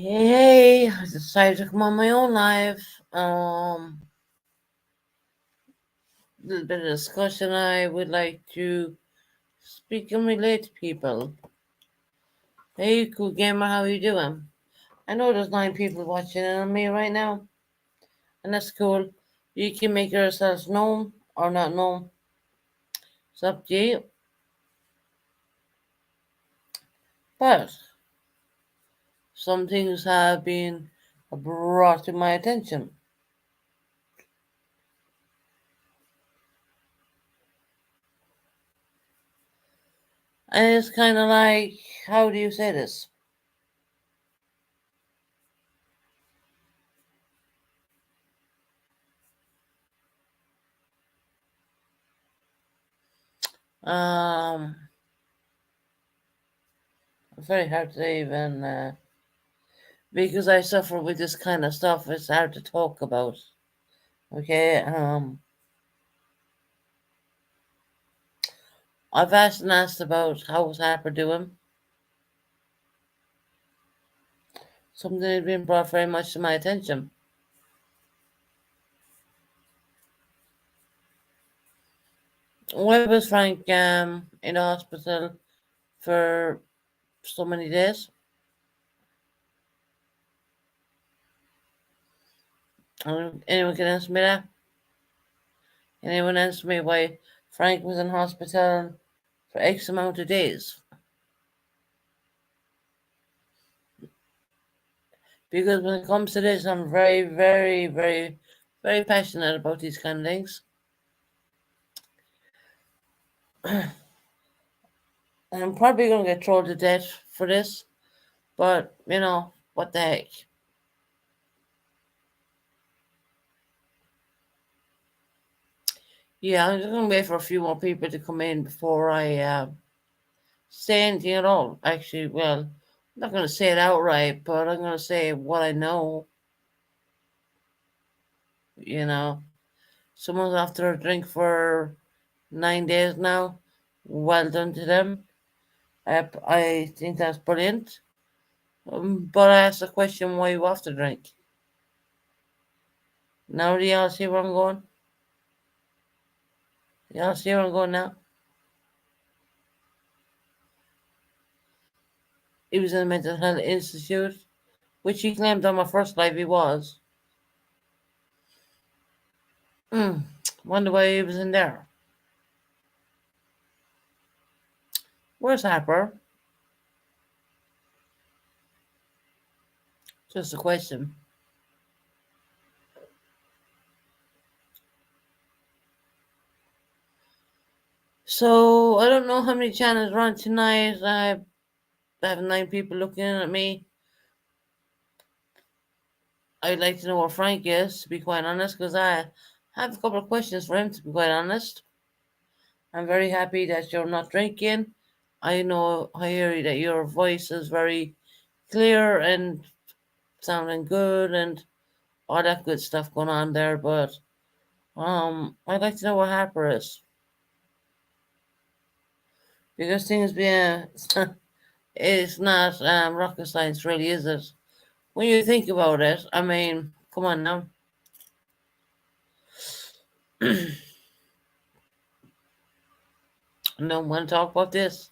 Hey, I decided to come on my own live. Little bit of discussion. I would like to speak and relate to people. Hey, cool gamer, how you doing? I know there's 9 people watching on me right now, and that's cool. You can make yourselves known or not known. It's up to you. But some things have been brought to my attention. And it's kind of like, how do you say this? Um, Very hard to even, because I suffer with this kind of stuff. It's hard to talk about. Okay, I've asked and asked about how's Harper doing. Something had been brought very much to my attention. Why was Frank in the hospital for so many days? Anyone can answer me that? Anyone answer me why Frank was in hospital for X amount of days? Because when it comes to this, I'm very, very, very, very passionate about these kind of things. I'm probably going to get trolled to death for this, but what the heck? Yeah, I'm just going to wait for a few more people to come in before I say anything at all. Actually, well, I'm not going to say it outright, but I'm going to say what I know. You know, someone's after a drink for 9 days now. Well done to them. I think that's brilliant. But I asked the question, why you after drink? Now do y'all see where I'm going? Y'all see where I'm going now? He was in a mental health institute, which he claimed on my first live he was. Wonder why he was in there. Where's Harper? Just a question. So I don't know how many channels are on tonight. I have 9 people looking at me. I'd like to know where Frank is, to be quite honest, because I have a couple of questions for him, to be quite honest. I'm very happy that you're not drinking. I hear that your voice is very clear and sounding good and all that good stuff going on there, but I'd like to know what Harper is. Because things being it's not rocket science really, is it? When you think about it, I mean, come on now. No one to talk about this.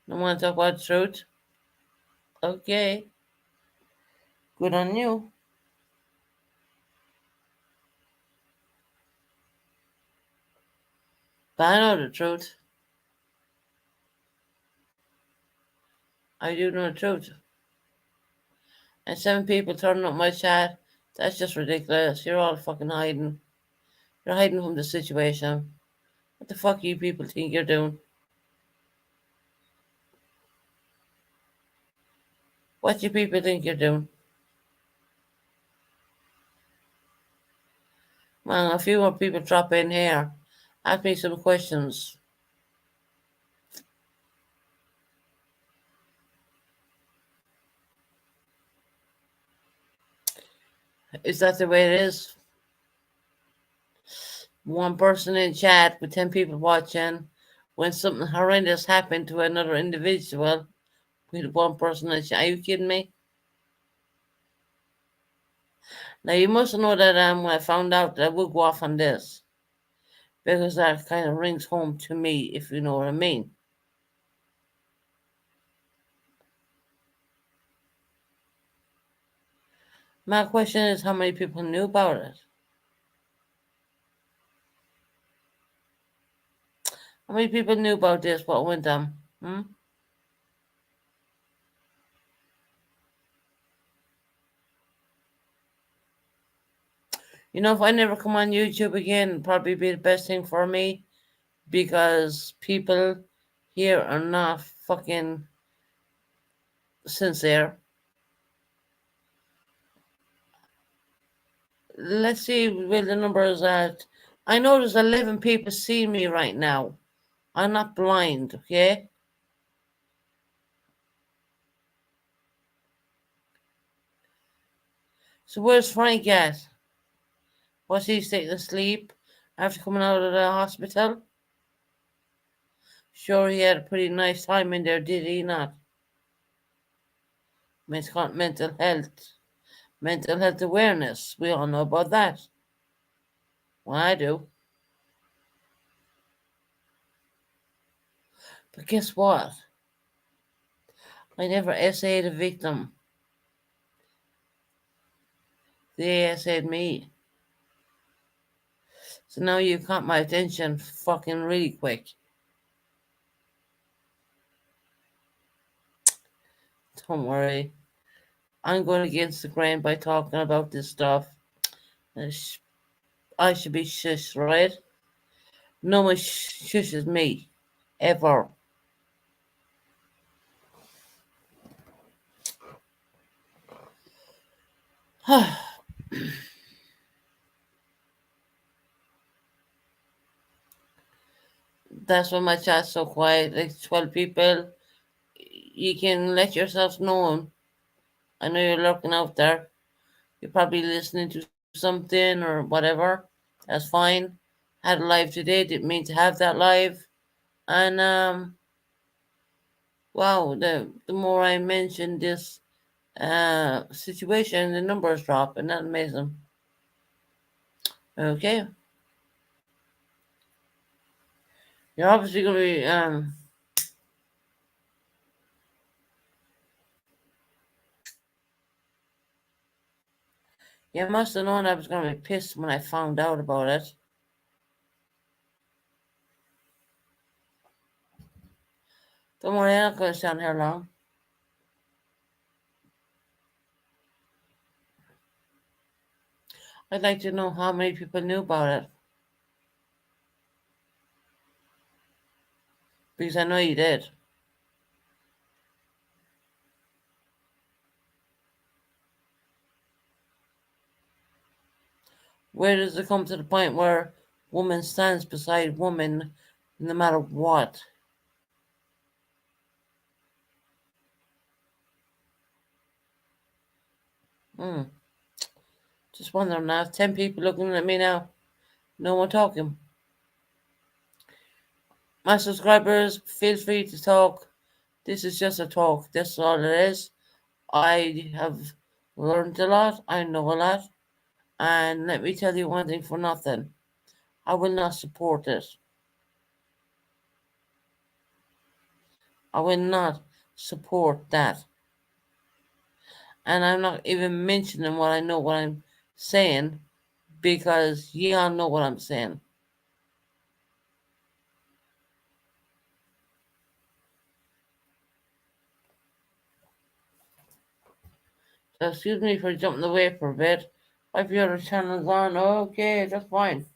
No one to talk about the truth. Okay. Good on you. But I know the truth. I do know the truth. And 7 people turning up my chat, that's just ridiculous. You're all fucking hiding. You're hiding from the situation. What the fuck you people think you're doing? What you people think you're doing? Man, a few more people drop in here. Ask me some questions. Is that the way it is? One person in chat with 10 people watching. When something horrendous happened to another individual, with one person. Are you kidding me? Now you must know that when I found out that I would go off on this because that kind of rings home to me, if you know what I mean. My question is, how many people knew about it? How many people knew about this? What went on? Hmm? You know, if I never come on YouTube again, it'd probably be the best thing for me because people here are not fucking sincere. Let's see where the number is at. I know there's 11 people seeing me right now. I'm not blind, okay? So where's Frank at? Was he taking a sleep after coming out of the hospital? Sure, he had a pretty nice time in there, did he not? It's called mental health awareness. We all know about that. Well, I do. But guess what? I never essayed a victim. They essayed me. So now you caught my attention fucking really quick. Don't worry. I'm going against the grain by talking about this stuff. I should be shush, right? No one shushes me. Ever. That's why my chat's so quiet. Like 12 people. You can let yourself know. I know you're lurking out there. You're probably listening to something or whatever. That's fine. Had a live today. Didn't mean to have that live. And wow, the more I mention this situation, the numbers drop, and that's amazing. Okay, you're obviously gonna be you must have known I was gonna be pissed when I found out about it. Don't worry, I'm not gonna stand here long. I'd like to know how many people knew about it because I know you did. Where does it come to the point where woman stands beside woman no matter what? Hmm. Just wondering now. 10 people looking at me now. No one talking. My subscribers, feel free to talk. This is just a talk. That's all it is. I have learned a lot. I know a lot. And let me tell you one thing for nothing. I will not support it. I will not support that. And I'm not even mentioning what I know what I'm saying because y'all know what I'm saying. So excuse me for jumping away for a bit. If your other channel's on, okay, that's fine.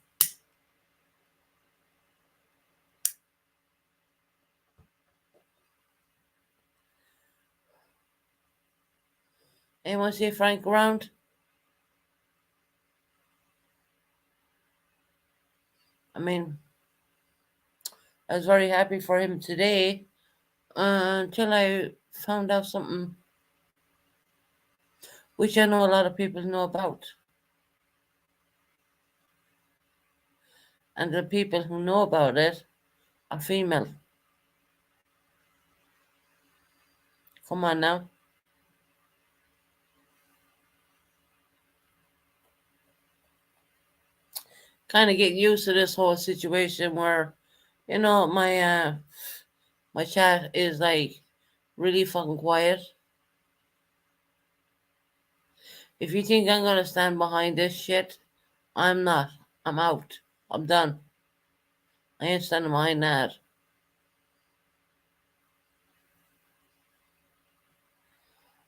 Anyone see Frank around? I mean, I was very happy for him today until I found out something which I know a lot of people know about. And the people who know about it are female. Come on now. Kind of get used to this whole situation where, my chat is like really fucking quiet. If you think I'm gonna stand behind this shit, I'm not. I'm out. I'm done. I ain't standing behind that.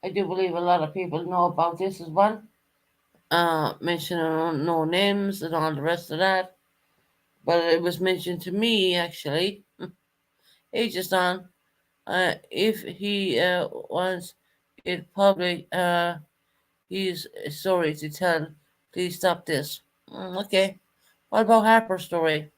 I do believe a lot of people know about this as well. Mentioning no names and all the rest of that. But it was mentioned to me actually ages on. If he wants it public, he's sorry to tell. Please stop this. Okay. What about Harper's story?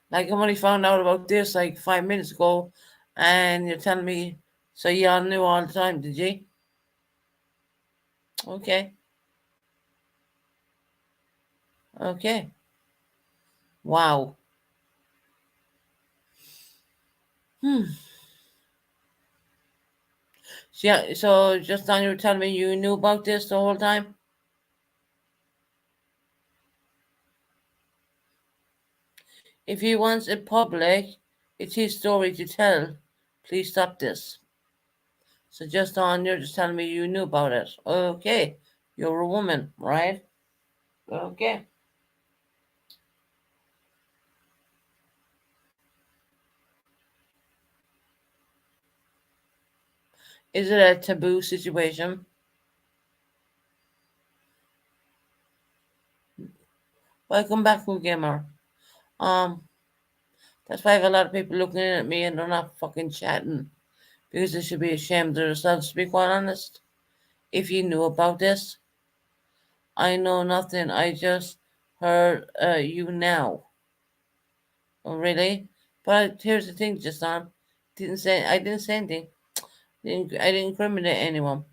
Like I only found out about this like 5 minutes ago, and you're telling me so y'all knew all the time, did you? Okay. Okay. Wow. Hmm. So, yeah, so just now you were telling me you knew about this the whole time? If he wants it public, it's his story to tell. Please stop this. So just on, you're just telling me you knew about it. Okay. You're a woman, right? Okay. Is it a taboo situation? Welcome back, new gamer. Um, that's why I have a lot of people looking at me and they're not fucking chatting because they should be ashamed of themselves. To be quite honest, if you knew about this, I know nothing. I just heard you now. Oh, really? But here's the thing, just on. I didn't say anything. I didn't incriminate anyone.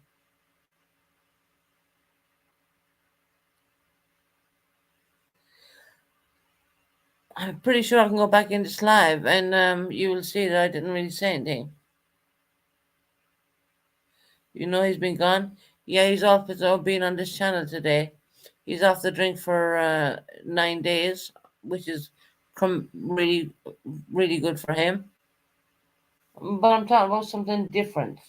I'm pretty sure I can go back in this live and you will see that I didn't really say anything. You know he's been gone? Yeah, he's off his own being on this channel today. He's off the drink for 9 days, which is really, really good for him. But I'm talking about something different.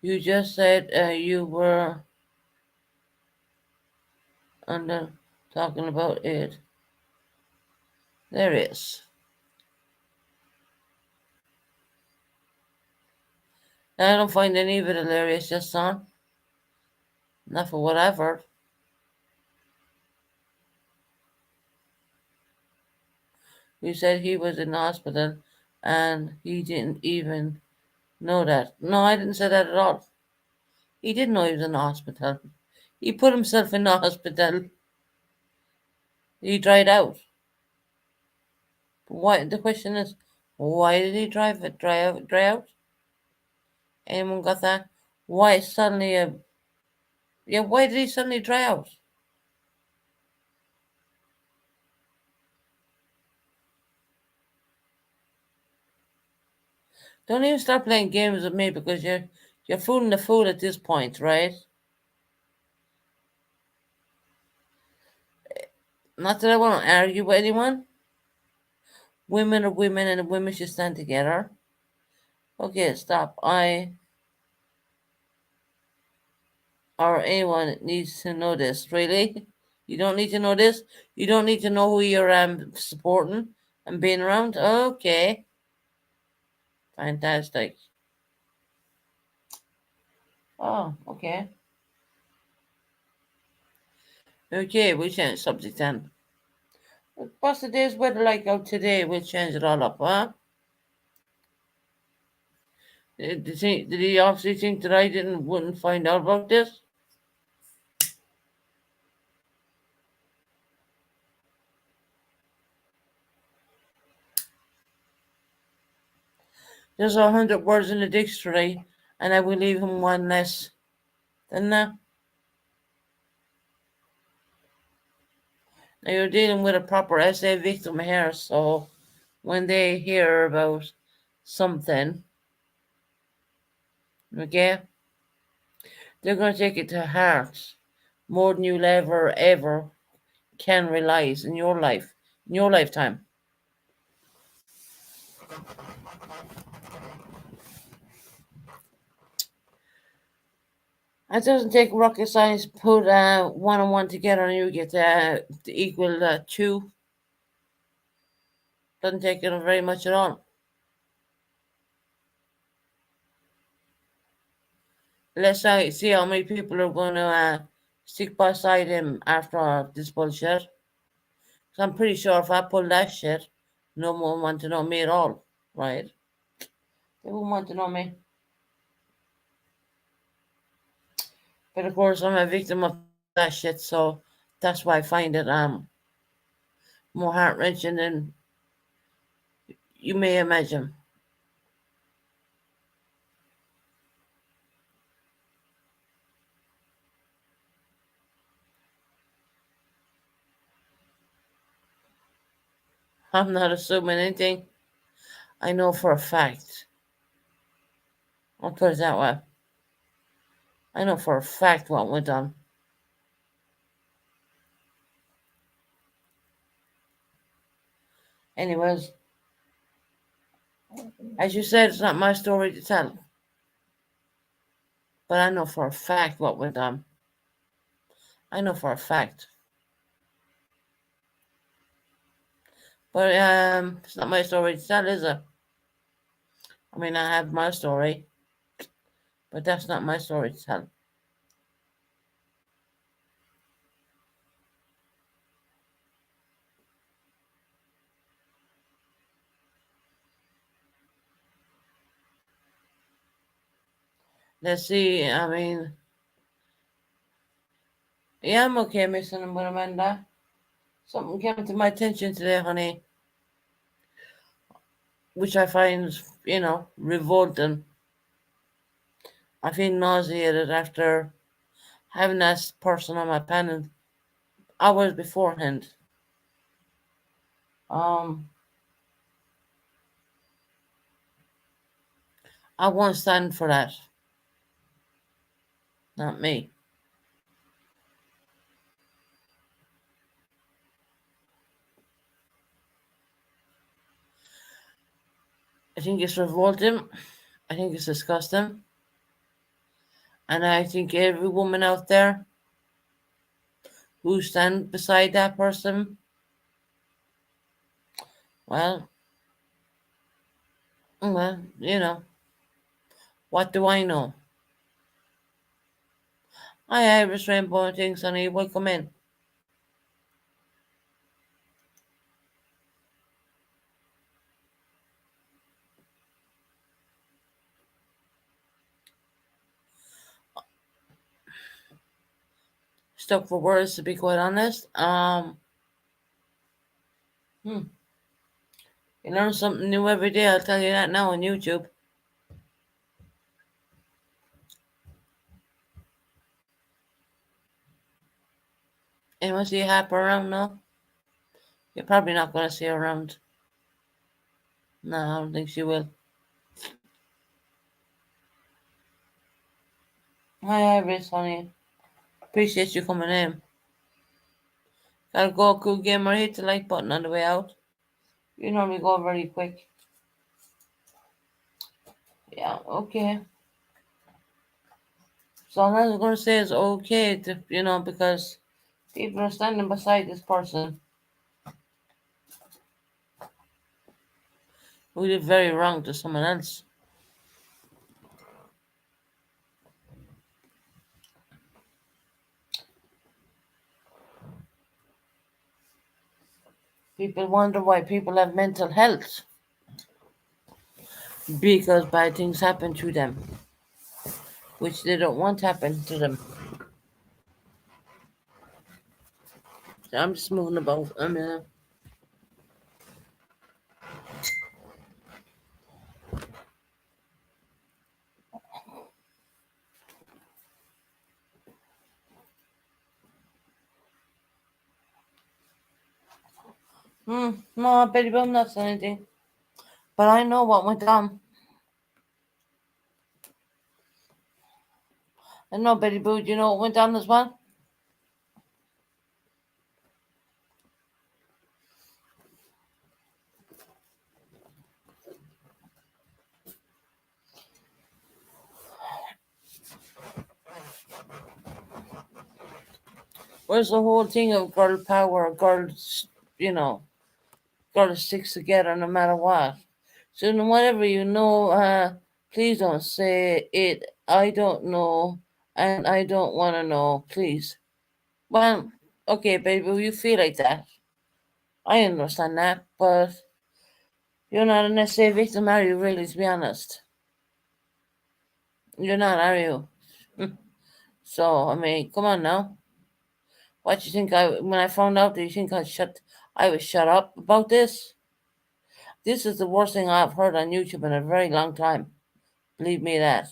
You just said you were under talking about it. There is. I don't find any of it hilarious, just son. Not for what I've heard. You said he was in the hospital and he didn't even know that. No, I didn't say that at all. He didn't know he was in the hospital. He put himself in the hospital. He dried out. Why? The question is, why did he drive it? Dry out? Anyone got that? Why suddenly? Yeah. Why did he suddenly dry out? Don't even start playing games with me because you're fooling the fool at this point, right? Not that I want to argue with anyone. Women are women, and women should stand together. Okay, stop. I or anyone needs to know this. Really? You don't need to know this. You don't need to know who you're supporting and being around. Okay, fantastic. Oh, okay. Okay, we'll change subject then. What's the day's weather like out today? We'll change it all up, huh? Did he obviously think that I wouldn't find out about this? There's 100 words in the dictionary. and I will leave him one less than that. Now you're dealing with a proper SA victim here, so when they hear about something, okay, they're going to take it to heart more than you'll ever can realize in your life, in your lifetime. It doesn't take rocket science to put one and one together and you get the equal two. Doesn't take it very much at all. Let's see how many people are going to stick beside him after this bullshit. 'Cause I'm pretty sure if I pull that shit, no one want to know me at all, right? They won't want to know me. But of course, I'm a victim of that shit, so that's why I find it more heart wrenching than you may imagine. I'm not assuming anything. I know for a fact. I'll put it that way. I know for a fact what went on. Anyways, as you said, it's not my story to tell, but I know for a fact what went on. I know for a fact. But it's not my story to tell, is it? I mean, I have my story, but that's not my story to tell. Let's see. I mean, yeah, I'm okay missing him with Amanda. Something came to my attention today, honey, which I find, revolting. I feel nauseated after having that person on my panel hours beforehand. Um, I won't stand for that. Not me. I think it's revolting. I think it's disgusting. And I think every woman out there who stand beside that person, well, what do I know? Hi, Iris Rainbow and things, honey. Welcome in. Stuck for words, to be quite honest. Hmm. You learn something new every day. I'll tell you that now on YouTube. Anyone see Hap around now? You're probably not going to see her around. No, I don't think she will. Hi, Iris, honey. Appreciate you coming in. Gotta go, cool gamer. Hit the like button on the way out. You normally go very quick. Yeah, okay. So all I was going to say is okay, because people are standing beside this person who did very wrong to someone else. People wonder why people have mental health because bad things happen to them, which they don't want to happen to them. So I'm just moving about. No, Betty Boom not saying anything. But I know what went on. I know Betty Boo, do you know what went on as well? Where's the whole thing of girl power, girls, you know, girls sticks together no matter what. So whatever you know, please don't say it. I don't know, and I don't want to know, please. Well, okay, baby, you feel like that. I understand that, but you're not an SA victim, are you, really, to be honest? You're not, are you? So, I mean, come on now. What do you think when I found out, do you think I was shut up about this? This is the worst thing I've heard on YouTube in a very long time. Believe me that.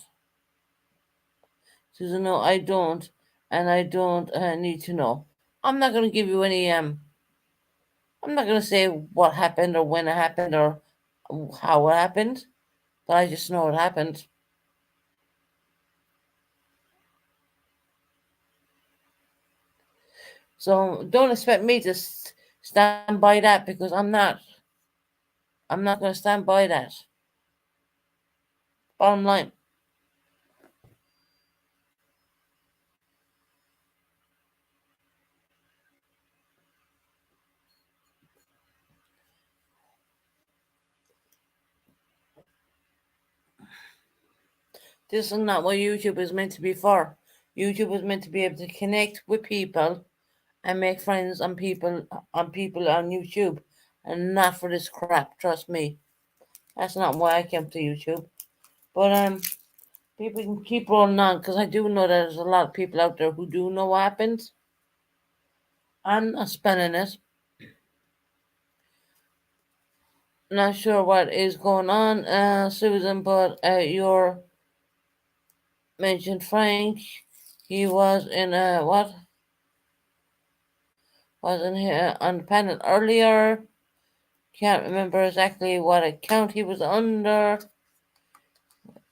Susan, no, I don't, and I don't need to know. I'm not going to give you any, I'm not going to say what happened or when it happened or how it happened, but I just know it happened. So don't expect me to stand by that because I'm not. I'm not going to stand by that. Bottom line. This is not what YouTube is meant to be for. YouTube is meant to be able to connect with people and make friends on people on YouTube, and not for this crap. Trust me, that's not why I came to YouTube. But people can keep rolling on because I do know there's a lot of people out there who do know what happens. I'm not spelling it. Not sure what is going on, Susan, but your mentioned Frank. He was in what? Was in here on the panel earlier. Can't remember exactly what account he was under.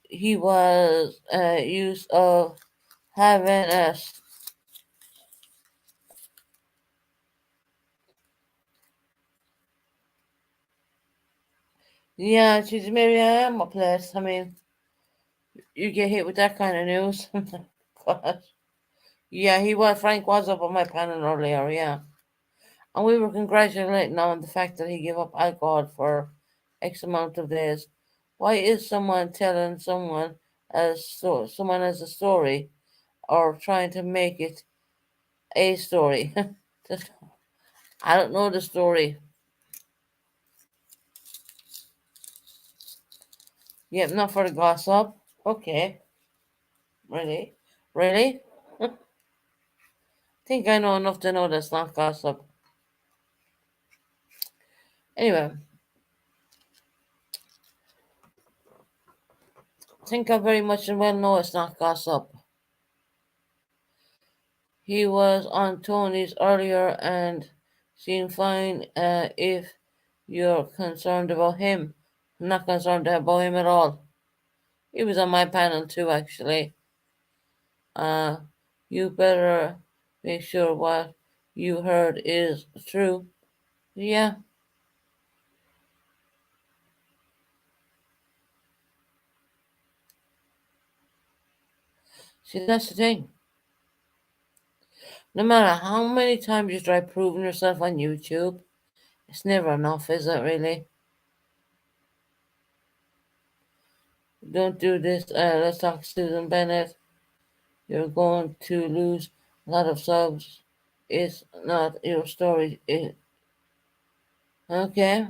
He was used of having a. Yeah, she's maybe I am a place. I mean, you get hit with that kind of news. God. Yeah, he was. Frank was up on my panel earlier. Yeah. And we were congratulating him on the fact that he gave up alcohol for X amount of days. Why is someone telling someone as a story or trying to make it a story? I don't know the story. Yep, not for the gossip. Okay, really, really. Think I know enough to know that's not gossip. Anyway, think I very much and well know it's not gossip. He was on Tony's earlier and seemed fine if you're concerned about him. I'm not concerned about him at all. He was on my panel too, actually. Uh, you better make sure what you heard is true. Yeah, see, that's the thing. No matter how many times you try proving yourself on YouTube, it's never enough, is it really? Don't do this. Let's talk Susan Bennett. You're going to lose a lot of subs. It's not your story. Okay.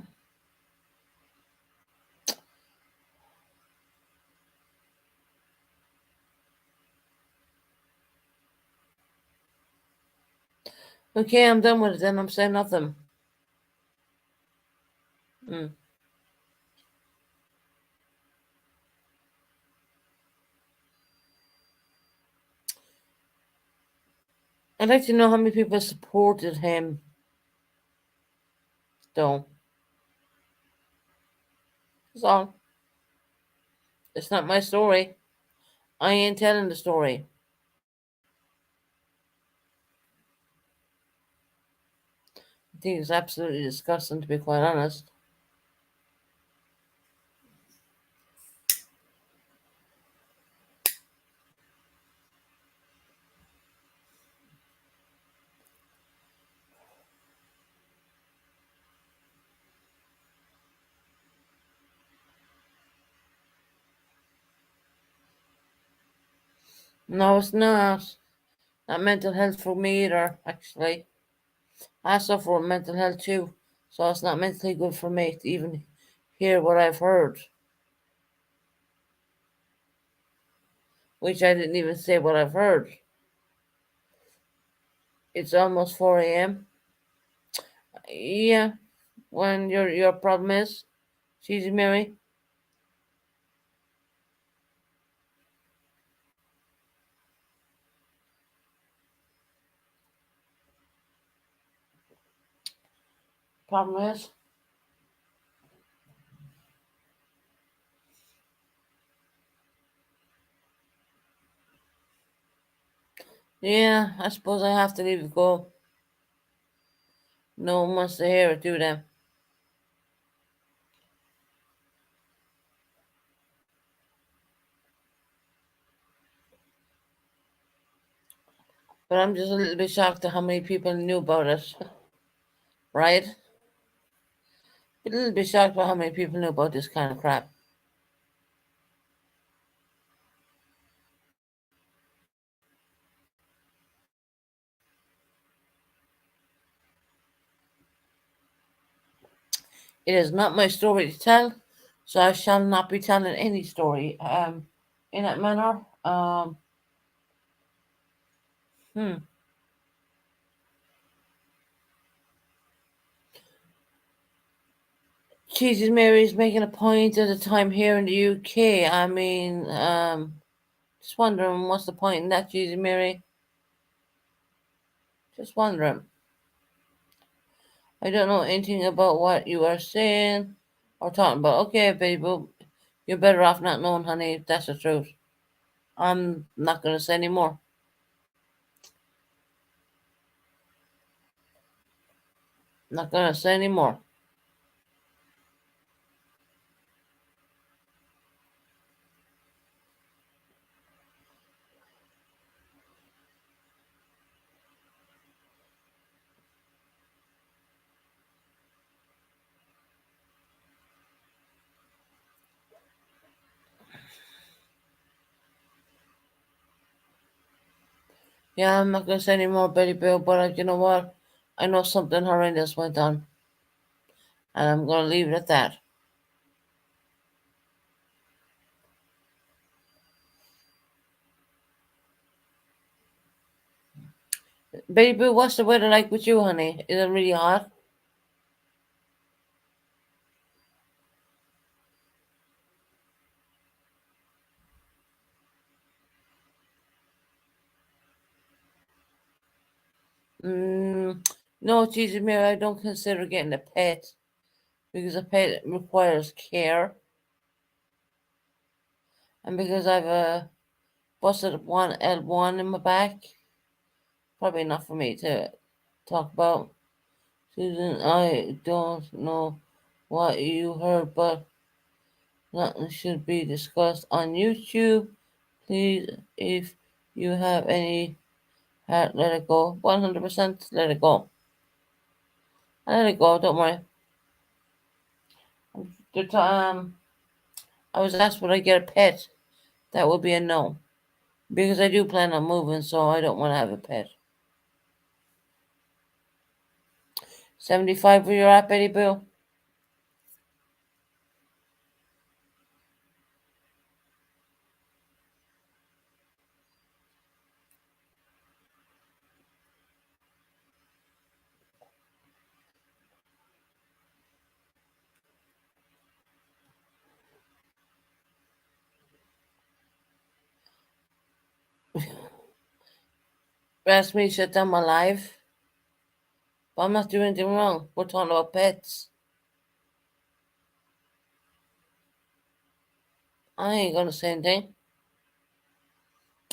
Okay, I'm done with it then. I'm saying nothing. Mm. I'd like to know how many people supported him. Don't. So it's not my story. I ain't telling the story. I think it's absolutely disgusting, to be quite honest. No, it's not. Not mental health for me either, actually. I suffer with mental health too, so it's not mentally good for me to even hear what I've heard, which I didn't even say what I've heard. It's almost 4 a.m. Yeah, when your problem is, cheesy Mary, problem is, yeah, I suppose I have to leave it go. No one wants to hear it, do they? But I'm just a little bit shocked at how many people knew about it, right? A little bit shocked by how many people knew about this kind of crap. It is not my story to tell, so I shall not be telling any story. In that manner. Hmm. Jesus Mary's making a point at a time here in the UK. I mean, just wondering what's the point in that, Jesus Mary? Just wondering. I don't know anything about what you are saying or talking about. Okay, baby, you're better off not knowing, honey, if that's the truth. I'm not gonna say any more. Not gonna say any more. Yeah, I'm not gonna say any more, Betty Bill. But you know what? I know something horrendous went on, and I'm gonna leave it at that. Betty Bill, what's the weather like with you, honey? Is it really hot? No, Jesus Mary, I don't consider getting a pet because a pet requires care, and because I've a busted one L1 in my back, probably not for me to talk about. Susan, I don't know what you heard, but nothing should be discussed on YouTube. Please, if you have any heart, let it go. 100% let it go. I let it go, don't worry. The time I was asked would I get a pet, that would be a no. Because I do plan on moving, so I don't want to have a pet. 75 where you're at, Betty Boo? Ask me to shut down my live. But I'm not doing anything wrong. We're talking about pets. I ain't gonna say anything.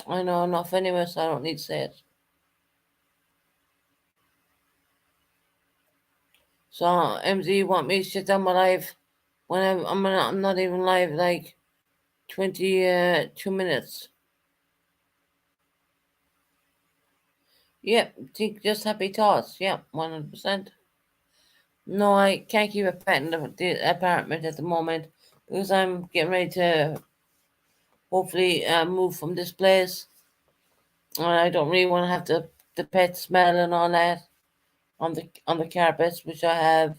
I know enough anyway, so I don't need to say it. So, MZ, you want me to shut down my live when I'm not even live like 22 minutes? Yep, think just happy thoughts. Yep, 100%. No, I can't keep a pet in the apartment at the moment because I'm getting ready to hopefully move from this place. And I don't really want to have the pet smell and all that on the carpets, which I have.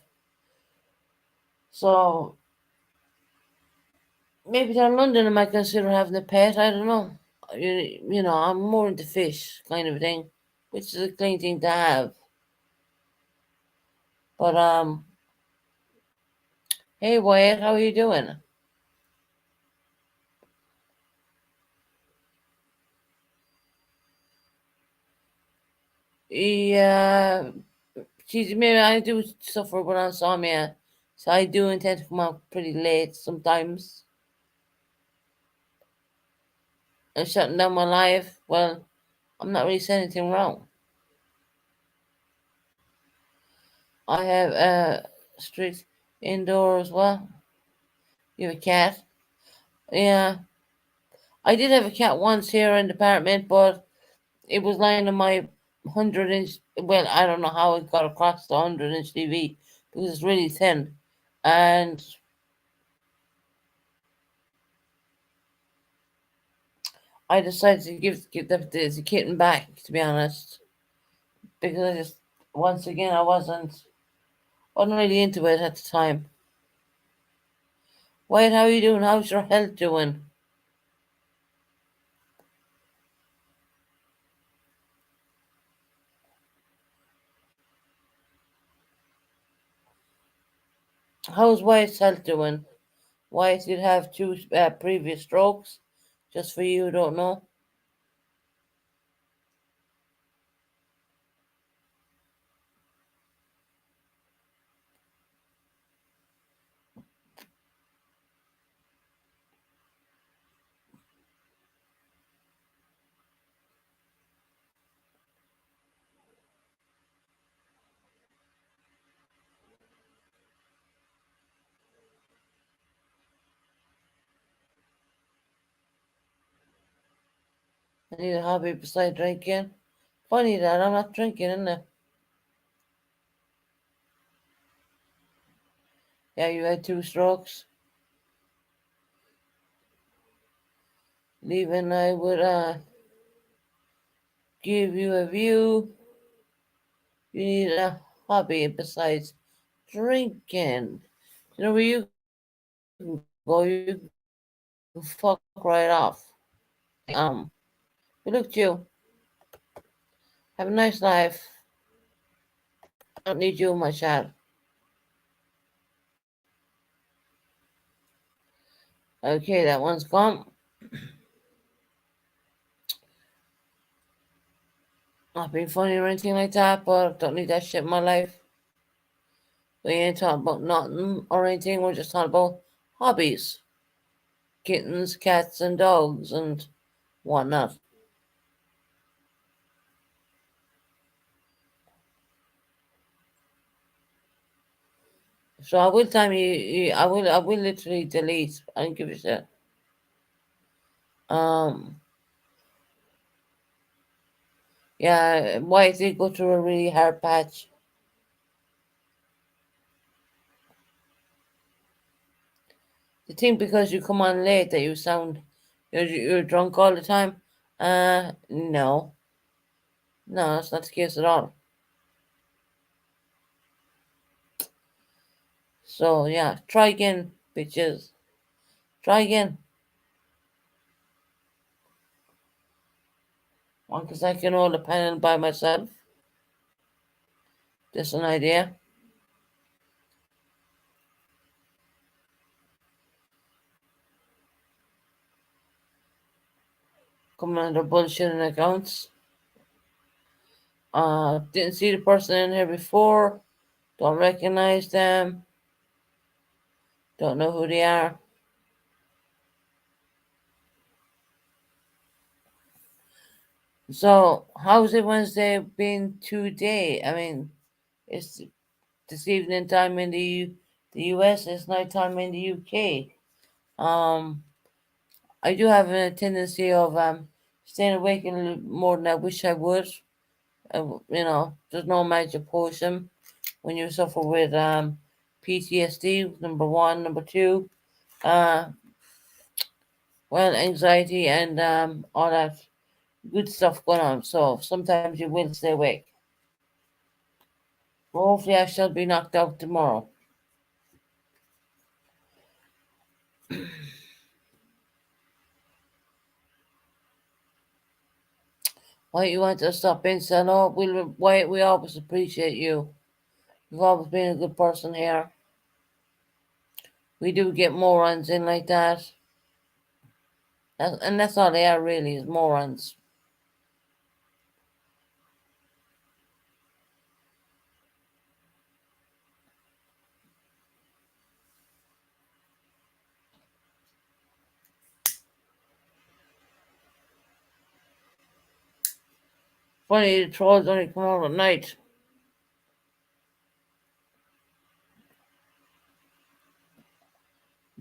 So maybe down in London I might consider having a pet. I don't know. I'm more into fish kind of thing, which is a clean thing to have. But hey Wyatt, how are you doing? Yeah, geez, maybe I do suffer with insomnia, so I do intend to come out pretty late sometimes. And shutting down my life, well, I'm not really saying anything wrong. I have a strict indoor as well. You have a cat? Yeah, I did have a cat once here in the apartment, but it was lying on my 100 inch. Well, I don't know how it got across the 100 inch TV because it's really thin. And I decided to give the kitten back, to be honest, because I just, once again, I wasn't really into it at the time. Wait, how are you doing? How's your health doing? How's Wyatt's health doing? Wyatt did have two previous strokes, just for you who don't know. I need a hobby beside drinking. Funny that I'm not drinking, isn't it? Yeah, you had two strokes. Leaving, I would give you a view. You need a hobby besides drinking. You know where you can go? You can fuck right off. But look, at you have a nice life. I don't need you in my chat. Okay, that one's gone. Not being funny or anything like that, but don't need that shit in my life. We ain't talking about nothing or anything. We're just talking about hobbies, kittens, cats, and dogs, and whatnot. So I will time I will literally delete. I don't give a shit. Um, yeah, why did it go through a really hard patch? You think because you come on late that you sound you're drunk all the time? No, no, that's not the case at all. So yeah, try again, bitches. Try again. One, because I can hold a pen by myself. Just an idea. Coming under bullshit and accounts. Didn't see the person in here before. Don't recognize them. Don't know who they are. So, how's it Wednesday been today? I mean, it's this evening time in the US. It's night time in the UK. Um, I do have a tendency of staying awake a little more than I wish I would. There's no magic potion when you suffer with PTSD. Number one, number two, uh, well, anxiety and all that good stuff going on. So sometimes you will stay awake. But hopefully, I shall be knocked out tomorrow. Why you want to stop in, son? Oh, we always appreciate you. You've always been a good person here. We do get morons in like that. And that's all they are really, is morons. 20 trolls only come out at night.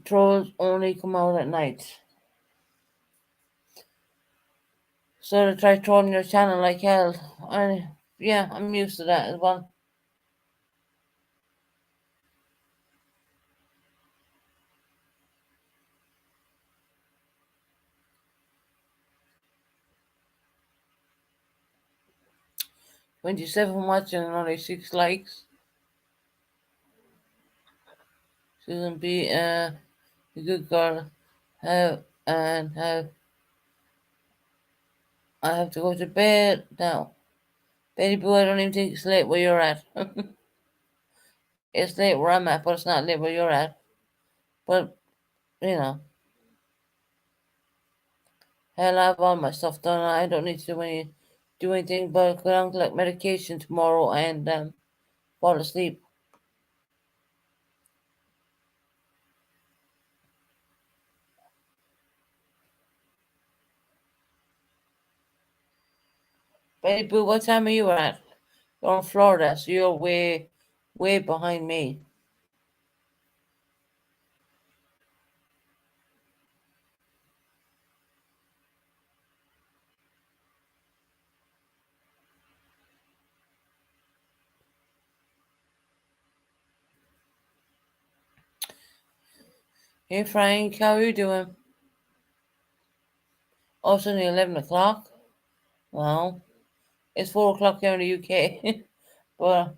Trolls only come out at night. So to try trolling your channel like hell. Yeah, I'm used to that as well. 27 watching and only 6 likes. Susan B, a good girl. Have I have to go to bed now. Betty Boo, I don't even think it's late where you're at. It's late where I'm at, but it's not late where you're at. But, you know, hell, I have all my stuff done. I don't need to do anything but go down and collect medication tomorrow and fall asleep. Betty Boo, what time are you at? You're in Florida, so you're way behind me. Hey, Frank, how are you doing? Oh, it's only 11 o'clock? Well, it's 4 o'clock here in the UK. But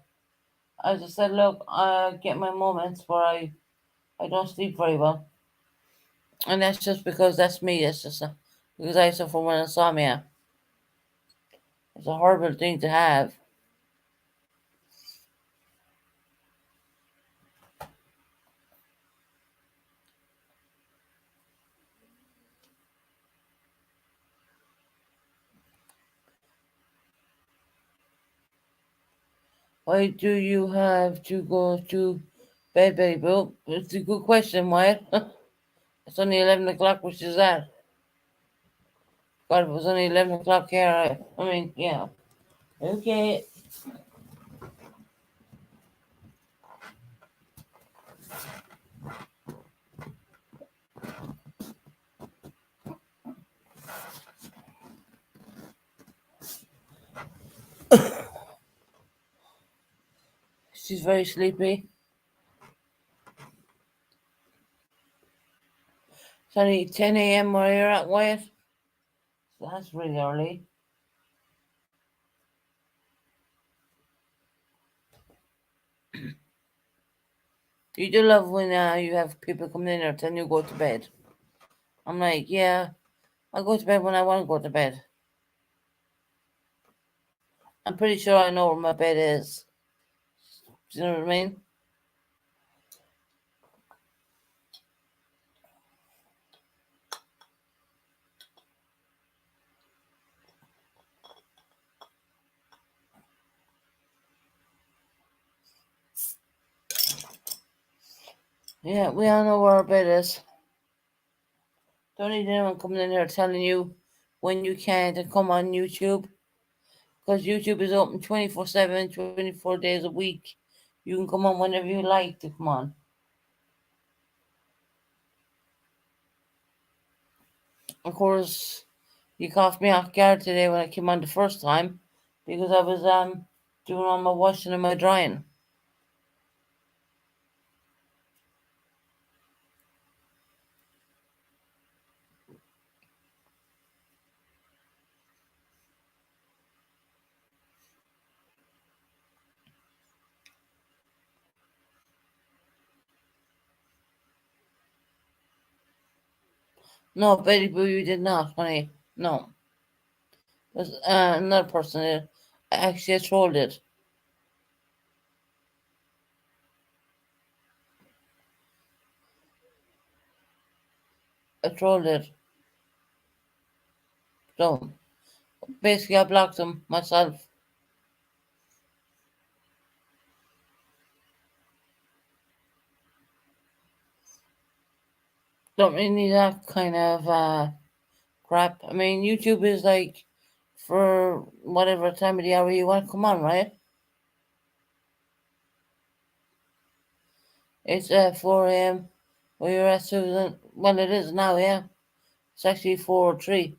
as I said, look, I get my moments where I don't sleep very well. And that's just because that's me. That's just because I suffer from insomnia. It's a horrible thing to have. Why do you have to go to bed, baby? Well, it's a good question, Wyatt. It's only 11 o'clock, which is that? God, if it was only 11 o'clock here, I mean, yeah. Okay. She's very sleepy. It's only 10 a.m. where you're at, Wyatt. So that's really early. You do love when you have people coming in there telling you to go to bed. I'm like, yeah, I go to bed when I want to go to bed. I'm pretty sure I know where my bed is. Do you know what I mean? Yeah, we all know where our bed is. Don't need anyone coming in here telling you when you can't and come on YouTube. Because YouTube is open 24/7, 24 days a week. You can come on whenever you like to come on. Of course, you caught me off guard today when I came on the first time because I was doing all my washing and my drying. No, Betty Boo, you did not, honey. No. There's another person did. Actually, I trolled it. I trolled it. So, basically, I blocked them myself. Don't really need that kind of crap. I mean, YouTube is like for whatever time of the hour you want to come on, right? It's 4 a.m. where you're at, Susan. Well, it is now, yeah. It's actually 4 or 3.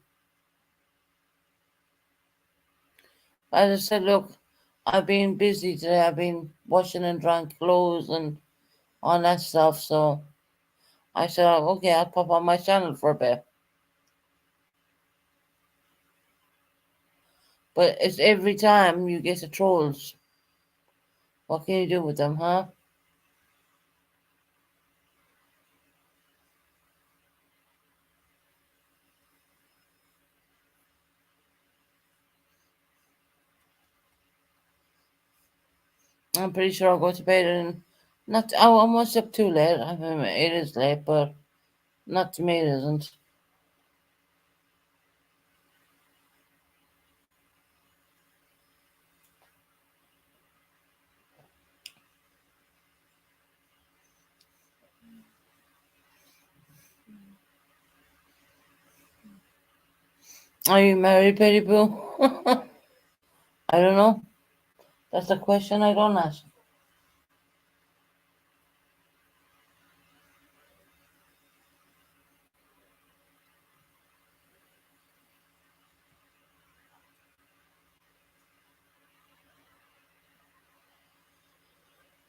I just said, look, I've been busy today. I've been washing and drying clothes and all that stuff. So I said, "Oh, okay, I'll pop on my channel for a bit." But it's every time you get the trolls. What can you do with them, huh? I'm pretty sure I'll go to bed and not. Oh, I'm not up too late. I mean, it is late, but not to me, it isn't. Are you married, Betty Boo? I don't know. That's a question I don't ask.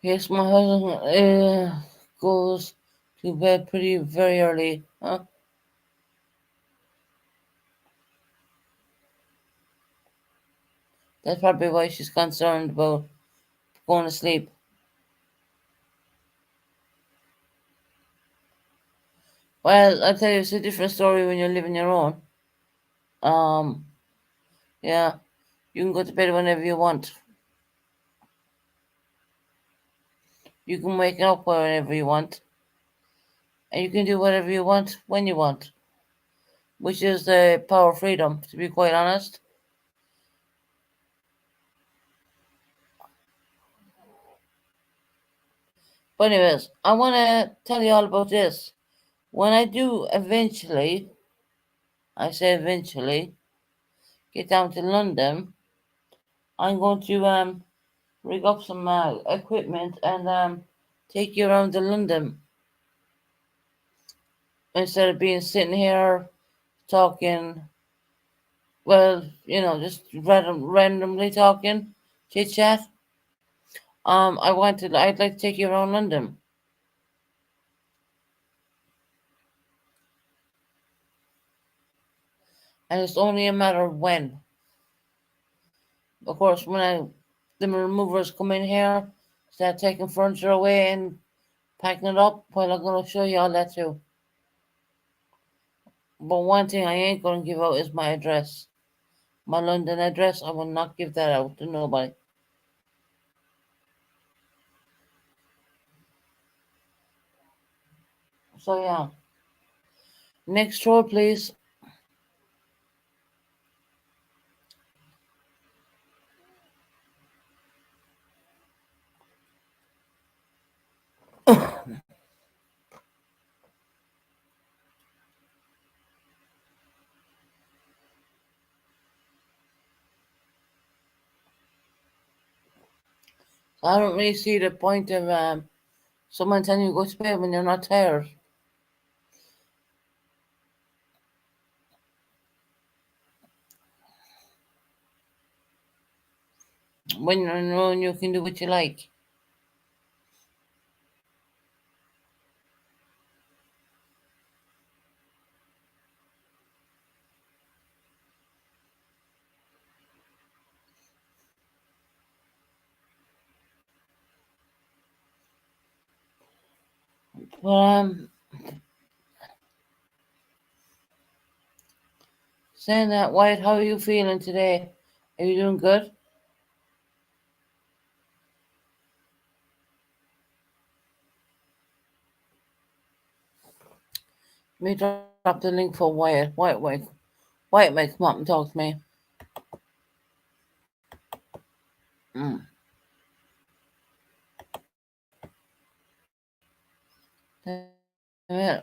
Yes, my husband goes to bed pretty very early. Huh? That's probably why she's concerned about going to sleep. Well, I tell you, it's a different story when you're living your own. Um, yeah, you can go to bed whenever you want. You can wake up whenever you want, and you can do whatever you want when you want, which is the power of freedom, to be quite honest. But anyways, I want to tell you all about this. When I do eventually, I say eventually, get down to London, I'm going to rig up some equipment and take you around to London instead of being sitting here talking. Well, just randomly talking, chit chat. I'd like to take you around London, and it's only a matter of when. Of course, the removers come in here, start taking furniture away and packing it up. Well, I'm gonna show you all that too. But one thing I ain't gonna give out is my address, my London address. I will not give that out to nobody. So yeah, next roll, please. I don't really see the point of someone telling you to go to bed when you're not tired. When you're on your own, you can do what you like. But saying that, Wyatt, how are you feeling today? Are you doing good? Let me drop the link for Wyatt. Wyatt might come up and talk to me. Mm. Yeah.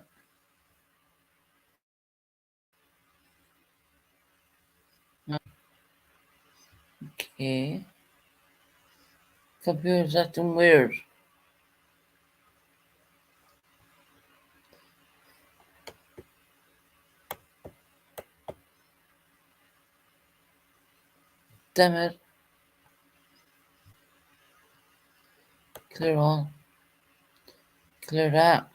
Okay. Computer's acting weird. Damn it. Clear all. Clear that.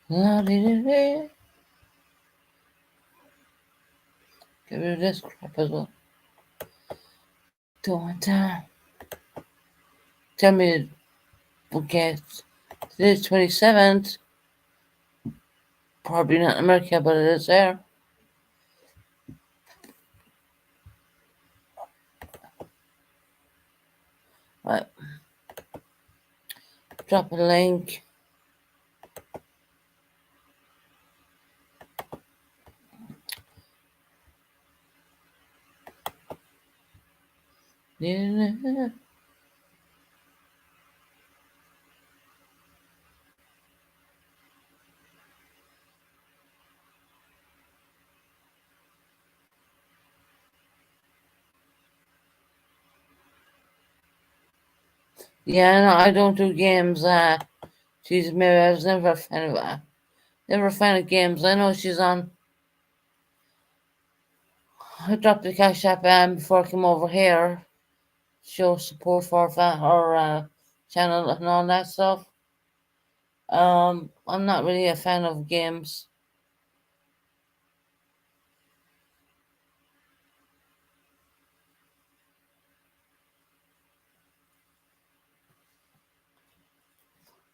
La-di-di-di. Get rid of this crap as well. Don't tell me to forget. Today's 27th. Probably not in America, but it is there. Right. Drop a link. Yeah, no, I don't do games. She's maybe I was never a fan of never a fan of games. I know she's on. I dropped the cash app before I came over here. Show support for her channel and all that stuff. I'm not really a fan of games.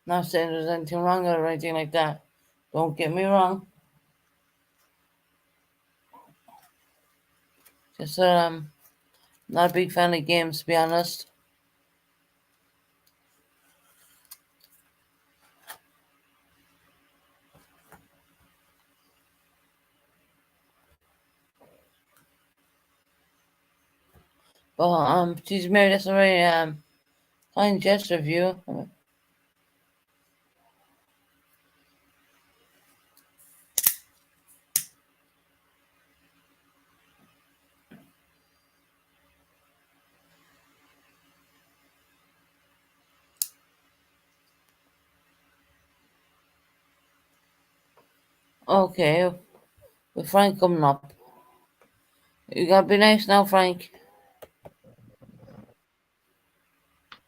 Not saying there's anything wrong with it or anything like that. Don't get me wrong. Just not a big fan of games, to be honest. But she's married. That's a very kind gesture of you. Okay, with Frank coming up. You gotta be nice now, Frank.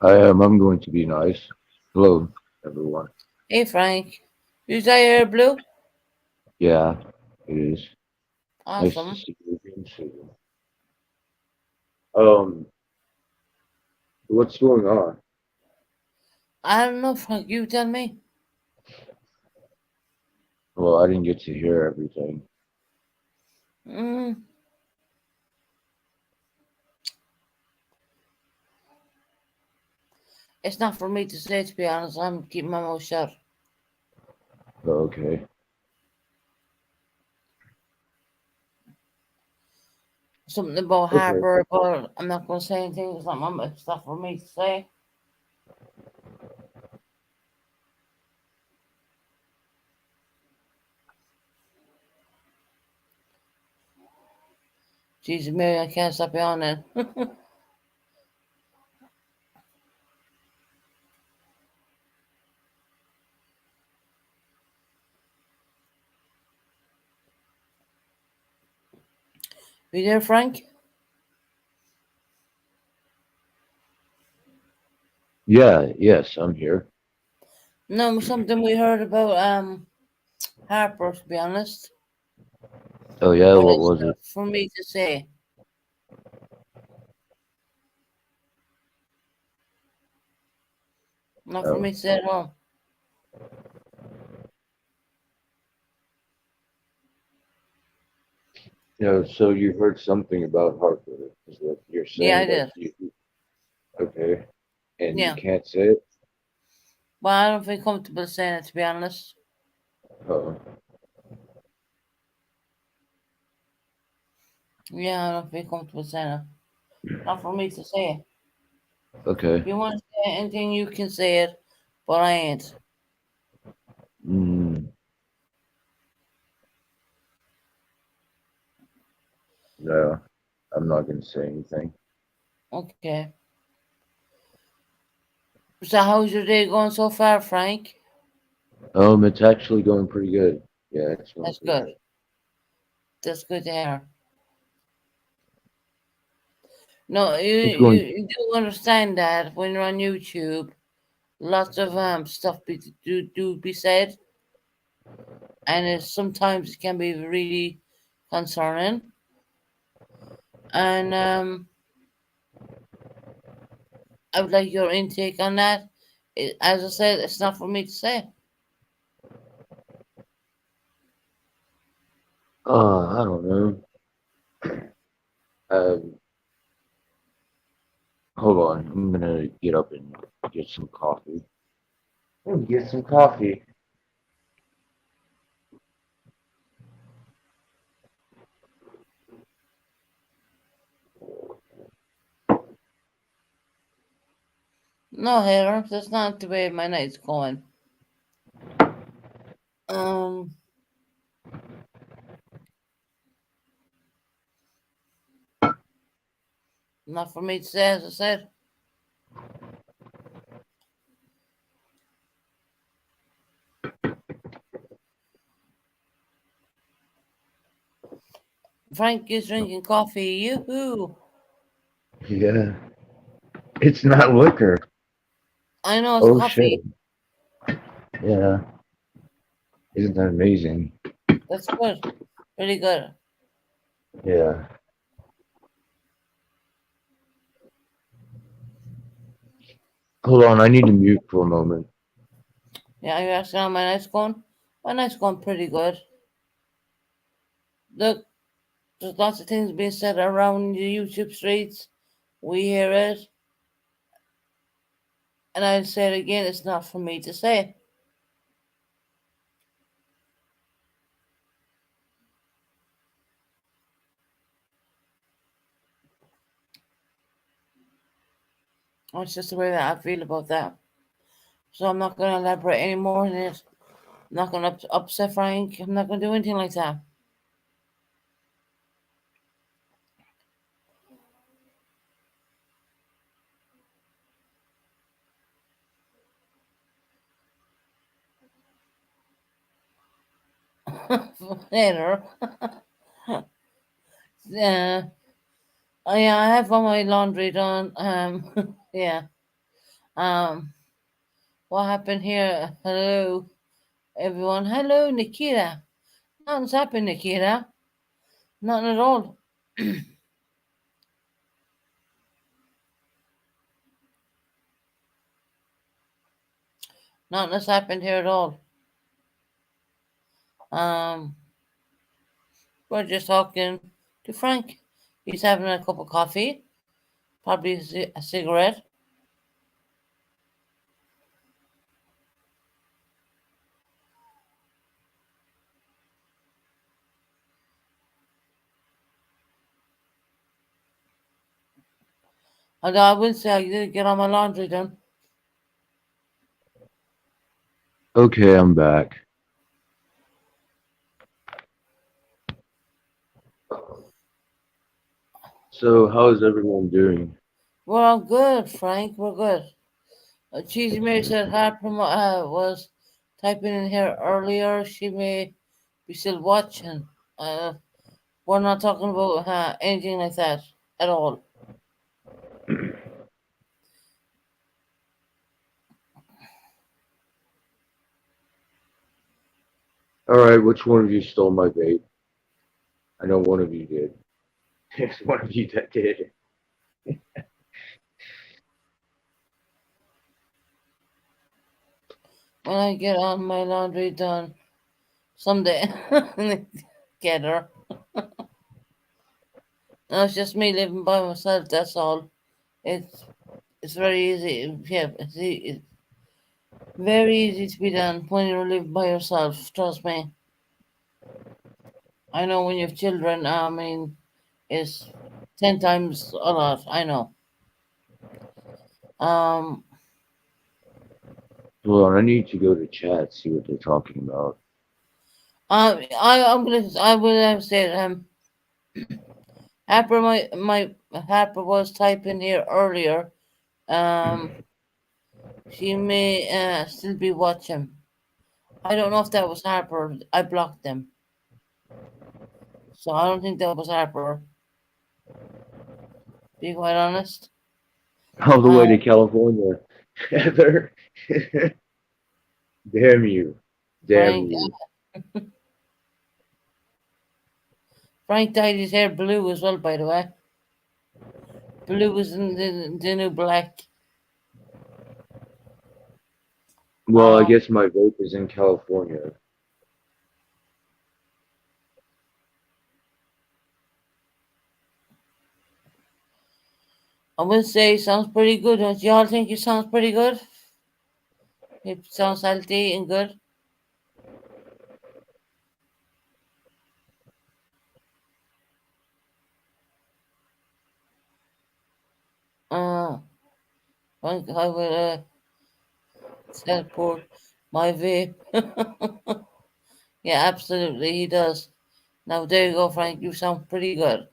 I am. I'm going to be nice. Hello, everyone. Hey, Frank. You say you're blue? Yeah, it is nice to Awesome. see you again soon. Um, what's going on? I don't know, Frank. You tell me. Well, I didn't get to hear everything. Mm, it's not for me to say, to be honest. I'm keeping my mouth shut. Okay, Something about okay, Harbour, but I'm not going to say anything. It's not for me to say. Jesus, Mary, I can't stop yawning. You there, Frank? Yeah, yes, I'm here. No, something we heard about Harper, to be honest. Oh yeah, But what it's was not it? for me to say. Not for Oh, me to say at all. so you heard something about Harper, is what you're Yeah, saying I that did. you okay, and you Yeah. can't say it? But I don't feel comfortable saying it, to be honest. Oh, Yeah, I don't feel comfortable saying it. Not for me to say. If okay. you want to say anything, you can say it, but I ain't. Mm, no, I'm not gonna say anything. Okay. So, how's your day going so far, Frank? It's actually going pretty good. Yeah, it's going That's pretty good. good. That's good to hear. No, you, It's you, going. you do understand that when you're on YouTube, lots of stuff do be said, and sometimes it can be really concerning. And I would like your intake on that. As I said, it's not for me to say. I don't know. Um, hold on. I'm gonna get up and get some coffee. Get some coffee. No, Heather, that's not the way my night's going. Um, Not for me to say, as I said. Frank is drinking coffee. Yoo-hoo. Yeah, it's not liquor. I know it's Oh shit. coffee. Yeah, isn't that amazing? That's good. Really good. Yeah. Hold on, I need to mute for a moment. Yeah, you're asking how my night's going? My night's going pretty good. Look, there's lots of things being said around the YouTube streets. We hear it. And I'll say it again, it's not for me to say. It's just the way that I feel about that. So I'm not going to elaborate any more on it. I'm not going to upset Frank. I'm not going to do anything like that. Later. Yeah. Oh, yeah, I have all my laundry done. Yeah. Um, what happened here? Hello, everyone. Hello, Nikita. Nothing's happened, Nikita. Nothing at all. Nothing has happened here at all. Um, we're just talking to Frank. He's having a cup of coffee, probably a cigarette. Although I will say I did get all my laundry done. Okay, I'm back. So, how's everyone doing? We're all good, Frank. We're good. Cheesy Mary said Harper was typing in here earlier. She may be still watching. Uh, we're not talking about anything like that at all. Alright, which one of you stole my vape? I know one of you did. It's one of you that did. When I get all my laundry done someday, get her. No, it's just me living by myself. That's all. It's it's very easy. Yeah, it's very easy to be done when you live by yourself. Trust me. I know when you have children. I mean, it's 10 times a lot. I know. Um, Hold on, I need to go to chat, see what they're talking about. I will say Harper my Harper was typing here earlier. Um, she may still be watching. I don't know if that was Harper. I blocked them, so I don't think that was Harper. Be quite honest. All the way Uh, to California. Heather. Damn you. Damn Frank you. Frank dyed his hair blue as well. By the way, blue is in the new black. Well, I Uh, guess my vape is in California. I will say it sounds pretty good. Don't you all think it sounds pretty good? It sounds healthy and good. Uh, I will teleport my vape. Yeah, absolutely, he does. Now there you go, Frank. You sound pretty good.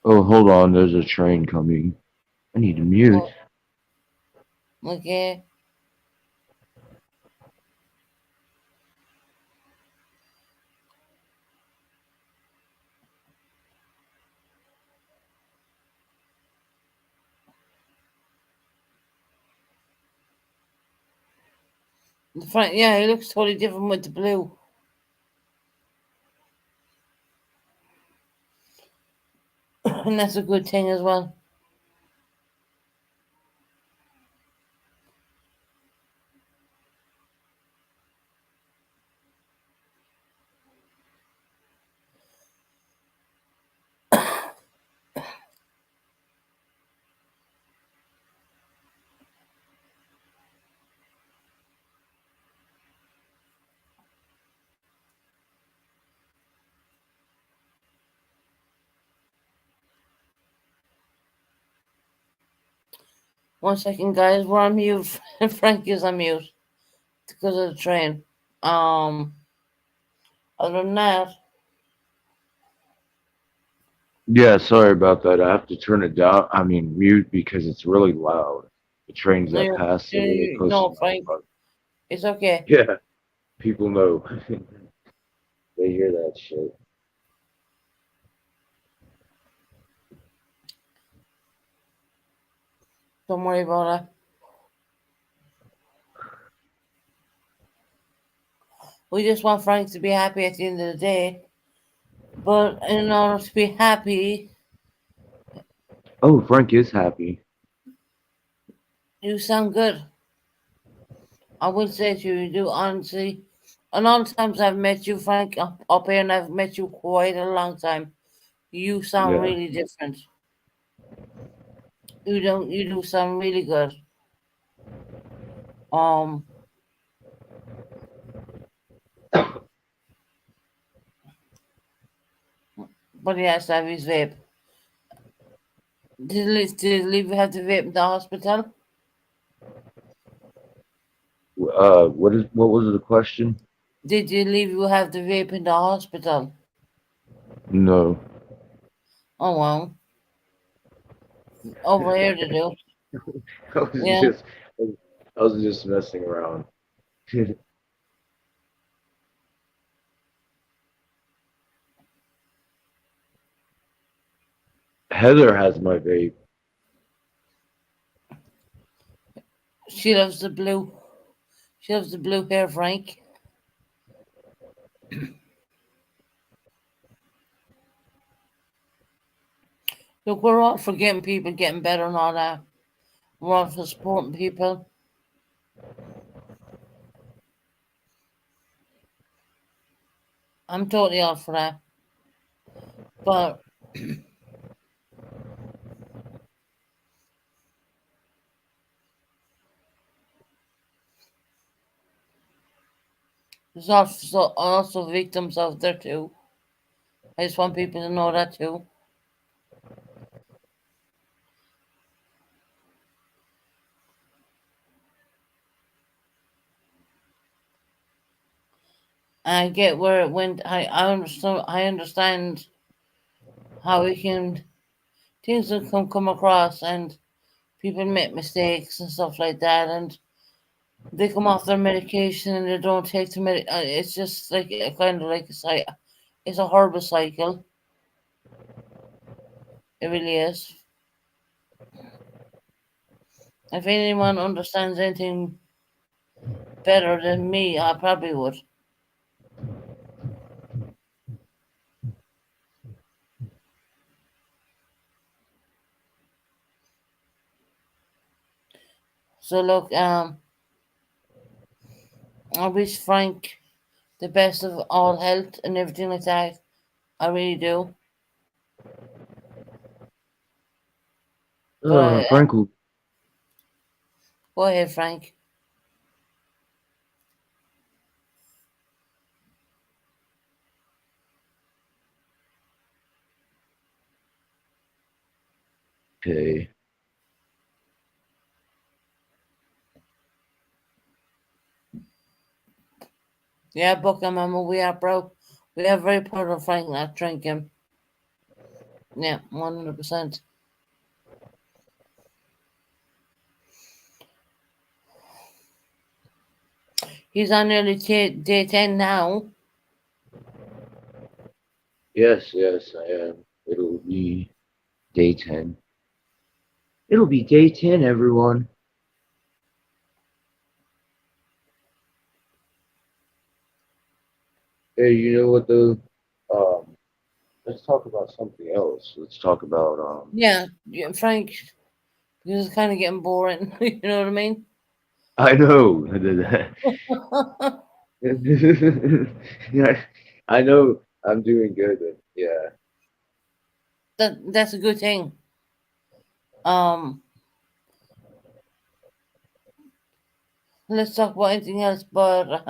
Oh, hold on, there's a train coming. I need to mute. Oh, okay. Frank, yeah, he looks totally different with the blue, and that's a good thing as well. One second, guys. We're on mute. Frank is on mute because of the train. Um, Other than that, Yeah, sorry about that. I have to turn it down. I mean, mute because it's really loud. The trains no, that pass are really close to no, my Frank, apartment. it's okay. Yeah, people know. They hear that shit. Don't worry about it. We just want Frank to be happy at the end of the day. But in order to be happy, Oh, Frank is happy. you sound good. I will say to you, you do honestly. And all the times I've met you, Frank, up here, and I've met you quite a long time, you sound Yeah. really different. You do sound really good. Um, but he has to have his vape. Did he leave have the vape in the hospital? What was the question? Did you leave you have the vape in the hospital? No. Oh well. Over here to do. I was Yeah. just I was just messing around. Heather has my vape. She loves the blue. She loves the blue hair, Frank. Look, we're all for getting people getting better and all that. We're all for supporting people. I'm totally all for that. But there's also victims out there too. I just want people to know that too. I get where it went. I understand. I understand how we can things will come across and people make mistakes and stuff like that, and they come off their medication and they don't take the it's just like a kind of like it's a horrible cycle. It really is. If anyone understands anything better than me, I probably would. So look, I wish Frank the best of all health and everything like that. I really do. But Frank will go ahead, Frank. pay. Yeah, book him, Mama. We are bro. We are very proud of Frank not drinking. Yeah, 100%. He's on nearly day 10 now. Yes, yes, I am. It'll be day 10. It'll be day 10, everyone. Hey, you know what though? Um, let's talk about something else. Let's talk about Yeah, yeah, Frank, because it's kind of getting boring. You know what I mean? I know. Yeah, I know I'm doing good. Yeah. That's a good thing. Um, let's talk about anything else but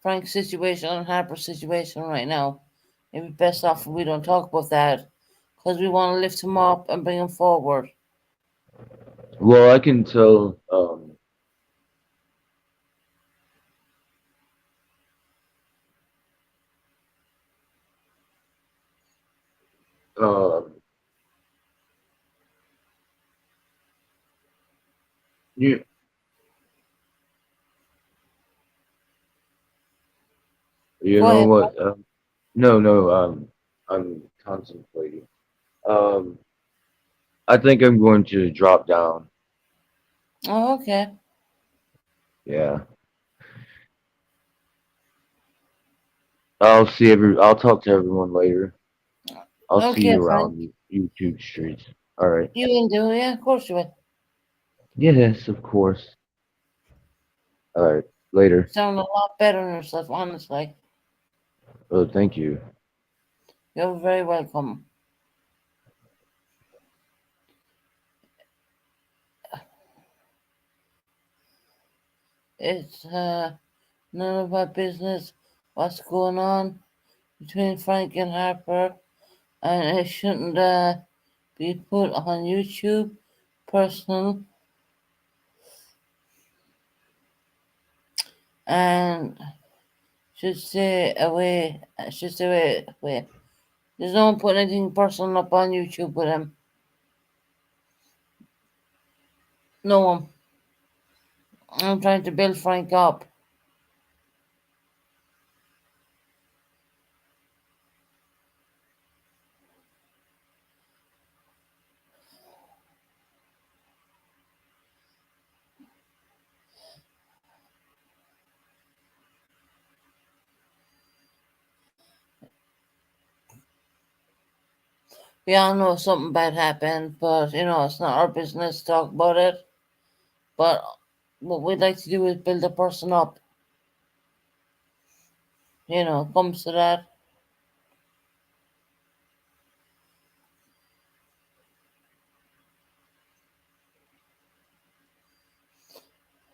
Frank's situation and Harper's situation right now. It'd be best off if we don't talk about that because we want to lift him up and bring him forward. Well, I can tell. Um, you you Go know ahead. what? No, no. I'm contemplating. Um, I think I'm going to drop down. Oh, okay. Yeah. I'll talk to everyone later. I'll see Okay, you Frank. around the YouTube streets. All right. You can do it. Yeah, of course you will. Yes, of course. All right. Later. Sound a lot better than yourself, honestly. Oh, thank you. You're very welcome. It's none of my business what's going on between Frank and Harper, and it shouldn't be put on YouTube personal. and should stay away. Should stay away. There's no one putting anything personal up on YouTube with him. No one. I'm trying to build Frank up. We all know something bad happened, but it's not our business to talk about it. But what we'd like to do is build a person up. Comes to that.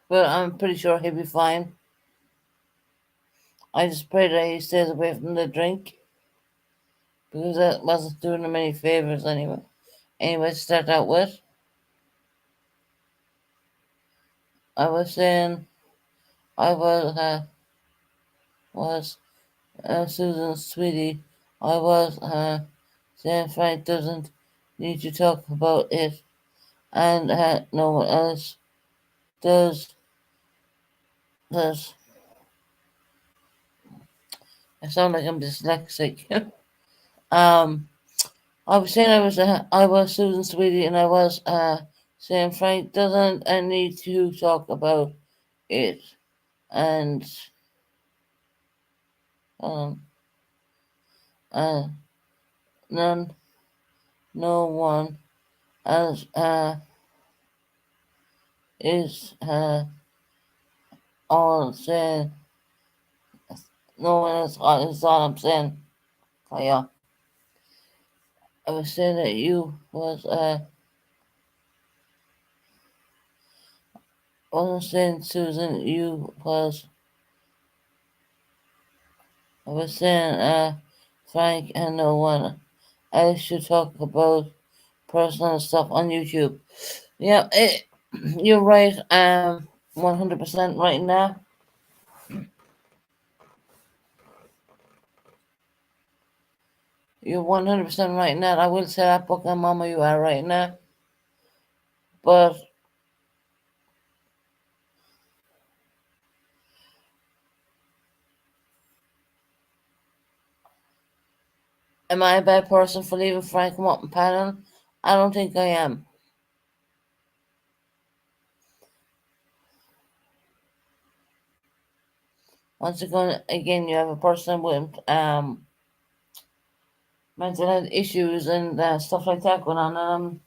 But I'm pretty sure he'll be fine. I just pray that he stays away from the drink because that wasn't doing him any favors anyway. Anyway, to start out with, I was saying I was Susan's sweetie. I was saying Frank doesn't need to talk about it, and no one else does. Does I sound like I'm dyslexic? um, I was saying I was Susan's sweetie, and I was saying Frank doesn't need to talk about it, and um, uh, none, no one else is all saying. No one else is all I'm saying. Oh, yeah, I was saying that you wasn't saying Susan. You was I was saying Frank and no one else should talk about personal stuff on YouTube. Yeah, you're right. 100% right now. You're 100% right now. I will say that book on Mama. You are right now. But am I a bad person for leaving Frank up in panel? I don't think I am. Once again, you have a person with mental health issues and stuff like that going on, and I'm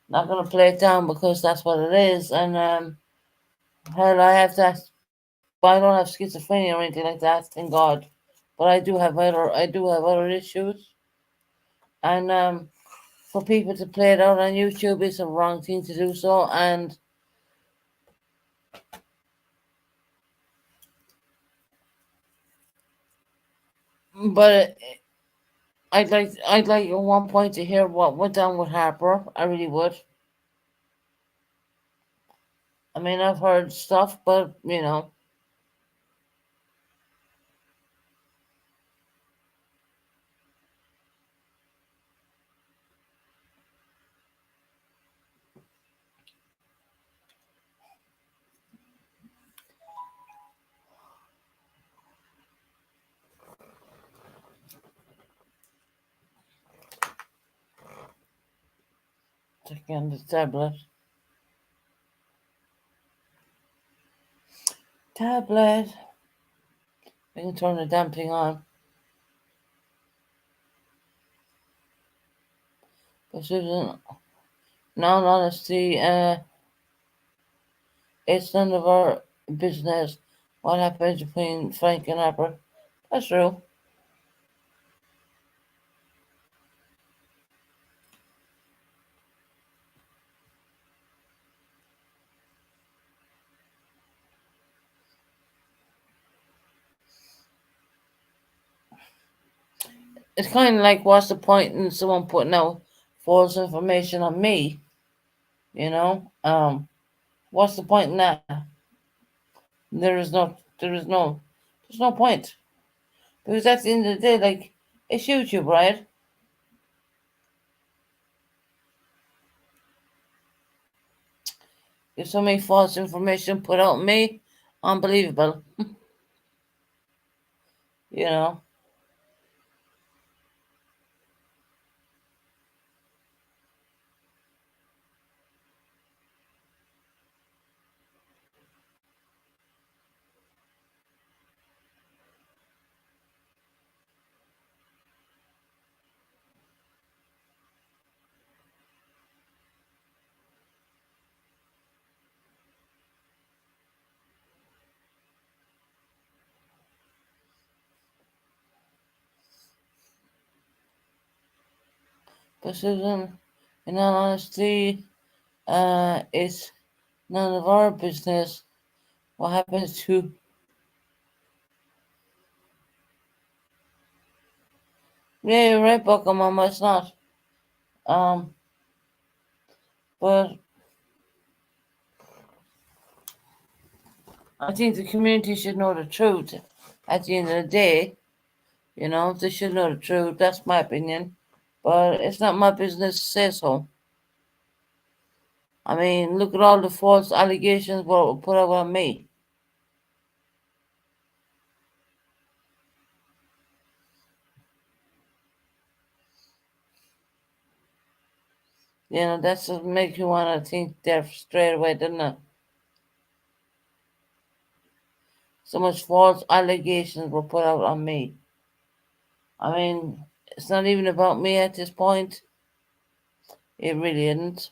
not gonna play it down because that's what it is. And hell, I have that, but I don't have schizophrenia or anything like that, thank God. But I do have other issues, and for people to play it out on YouTube is a wrong thing to do so. And but I'd like at one point to hear what went down with Harper. I really would. I mean, I've heard stuff, but taking the tablet. Tablet. We can turn the damn thing on. But Susan, now in honesty, it's none of our business what happens between Frank and Harper. That's true. It's kind of like, what's the point in someone putting out false information on me? What's the point in that? There is no, there is no, there's no point because at the end of the day, like it's YouTube, right? If so many false information put out on me, unbelievable. You know, but Susan, in all honesty, it's none of our business what happens to. Yeah, you're right, Buckham Mama. It's not. Um, but I think the community should know the truth. At the end of the day, you know, they should know the truth. That's my opinion. But it's not my business to say so. I mean, look at all the false allegations were put up on me. You know, that's what make you want to think there straight away, doesn't it? So much false allegations were put out on me. I mean, it's not even about me at this point. It really isn't.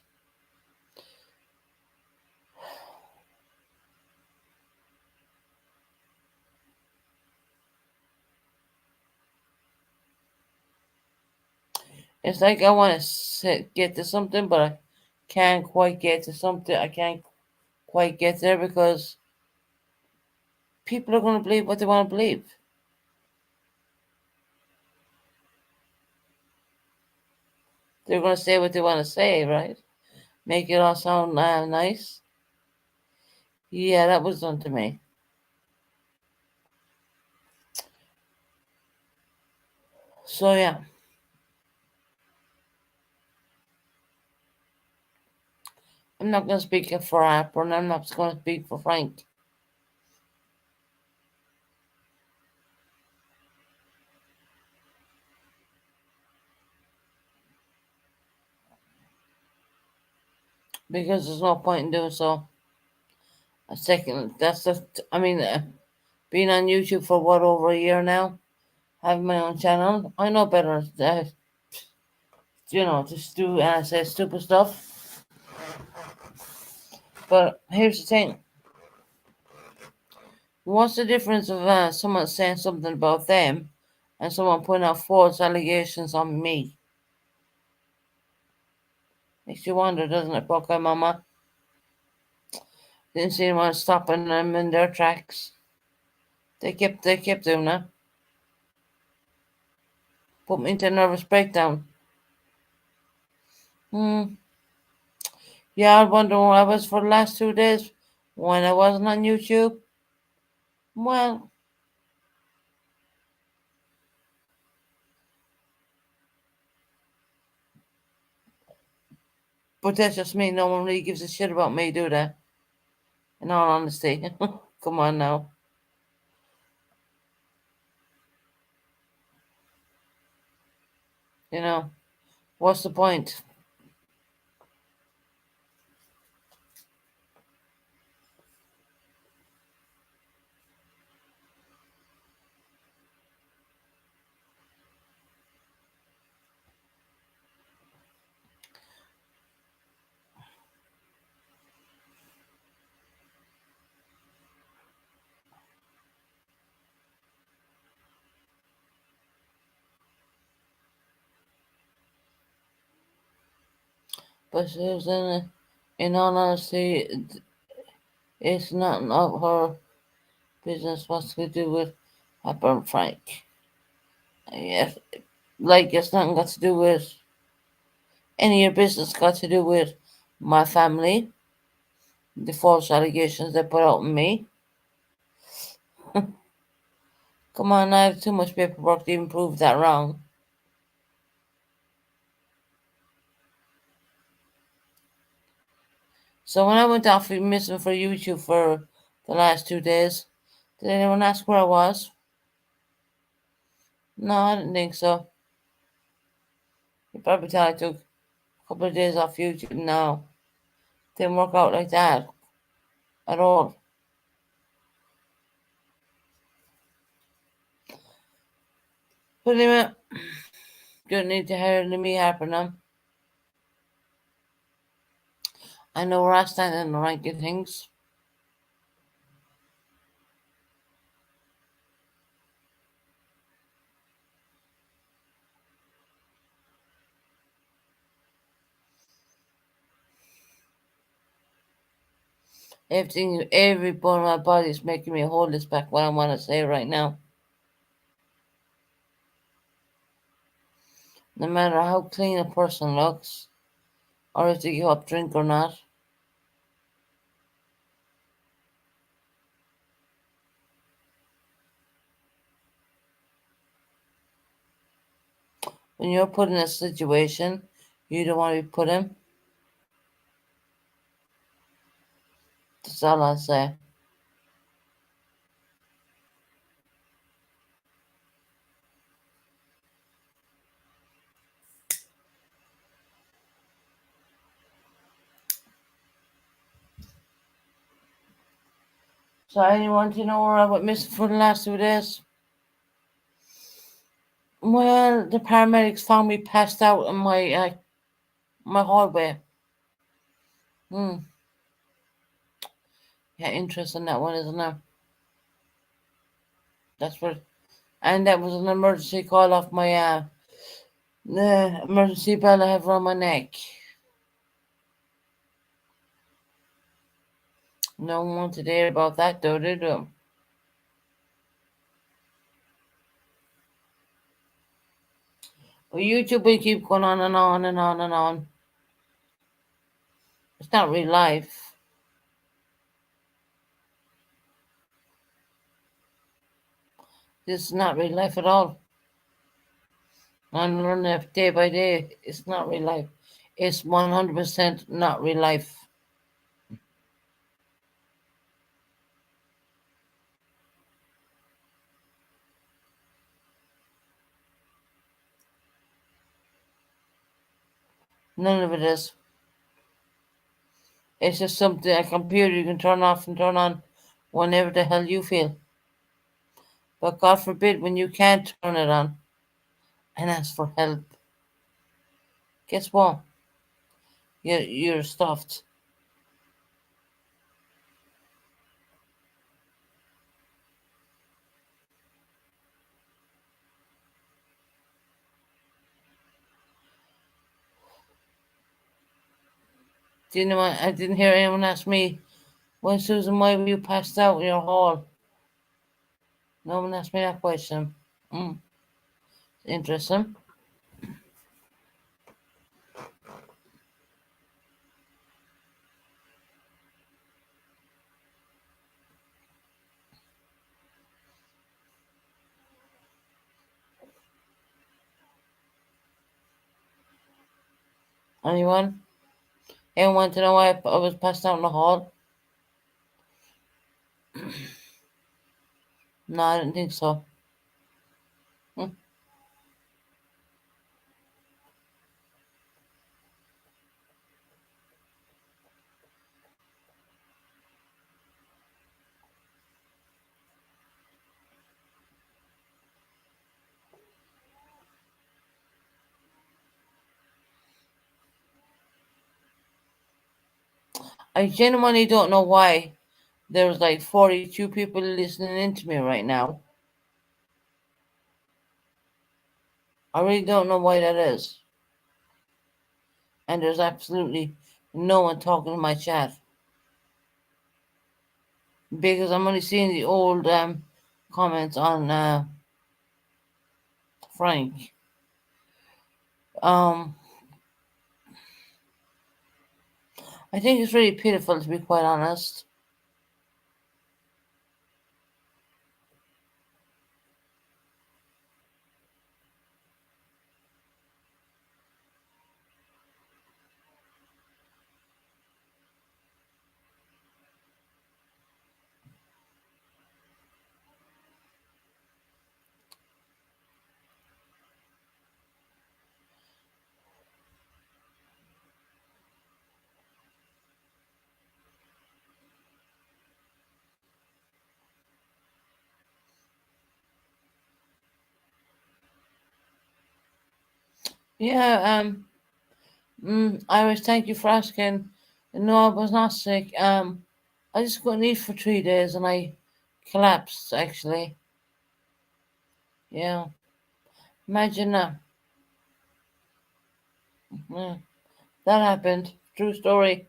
It's like I want to get to something, but I can't quite get to something. I can't quite get there because people are going to believe what they want to believe. They're going to say what they want to say, right? Make it all sound nice. Yeah, that was done to me. So yeah, I'm not going to speak for Apple, and I'm not going to speak for Frank because there's no point in doing so. A second, that's just, I mean, being on YouTube for what over a year now, having my own channel, I know better. You know, just do and I say stupid stuff. But here's the thing: what's the difference of someone saying something about them and someone putting out false allegations on me? Makes you wonder, doesn't it, Poker Mama? Didn't see anyone stopping them in their tracks. They kept doing that. Put me into a nervous breakdown. Hmm. Yeah, I wonder where I was for the last 2 days when I wasn't on YouTube. Well, but that's just me. No one really gives a shit about me, do they? In all honesty. Come on now. You know, what's the point? But Susan, in all honesty, it's not of her business what's to do with Papa and Frank. Yes, like it's nothing got to do with any of your business. Got to do with my family, the false allegations they put out on me. Come on, I have too much paperwork to even prove that wrong. So when I went off missing for YouTube for the last 2 days, did anyone ask where I was? No, I didn't think so. You probably thought I took a couple of days off YouTube. No, didn't work out like that at all. But anyway, don't need to hear me harping on. I know where I stand in the ranking things. Everything, every bone in my body is making me hold this back. What I want to say right now, no matter how clean a person looks, or if they give up drink or not, when you're put in a situation you don't want to be put in, that's all I say. So anyone to know where I went missing for the last 2 days? Well, the paramedics found me passed out in my hallway. Hmm. Yeah, interesting that one, isn't it? That's what, and that was an emergency call off my the emergency bell I have around my neck. No one wanted to hear about that though, did they? Well, YouTube will keep going on and on and on and on. It's not real life. This is not real life at all. I'm learning it day by day. It's not real life. It's 100% not real life. None of it is. It's just something, a computer you can turn off and turn on whenever the hell you feel. But God forbid when you can't turn it on and ask for help. Guess what? You're stuffed. Do you know what? I didn't hear anyone ask me, when Susan, why were you passed out in your hall? No one asked me that question. Mm, interesting. Anyone? Anyone want to know why I was passed out in the hall? No, I didn't think so. Hmm. I genuinely don't know why there's like 42 people listening in to me right now. I really don't know why that is. And there's absolutely no one talking in my chat because I'm only seeing the old comments on Frank. Um, I think it's really pitiful to be quite honest. Yeah, Iris, thank you for asking. No, I was not sick. I just couldn't eat for 3 days and I collapsed, actually. Yeah, imagine that. Yeah, that happened. True story.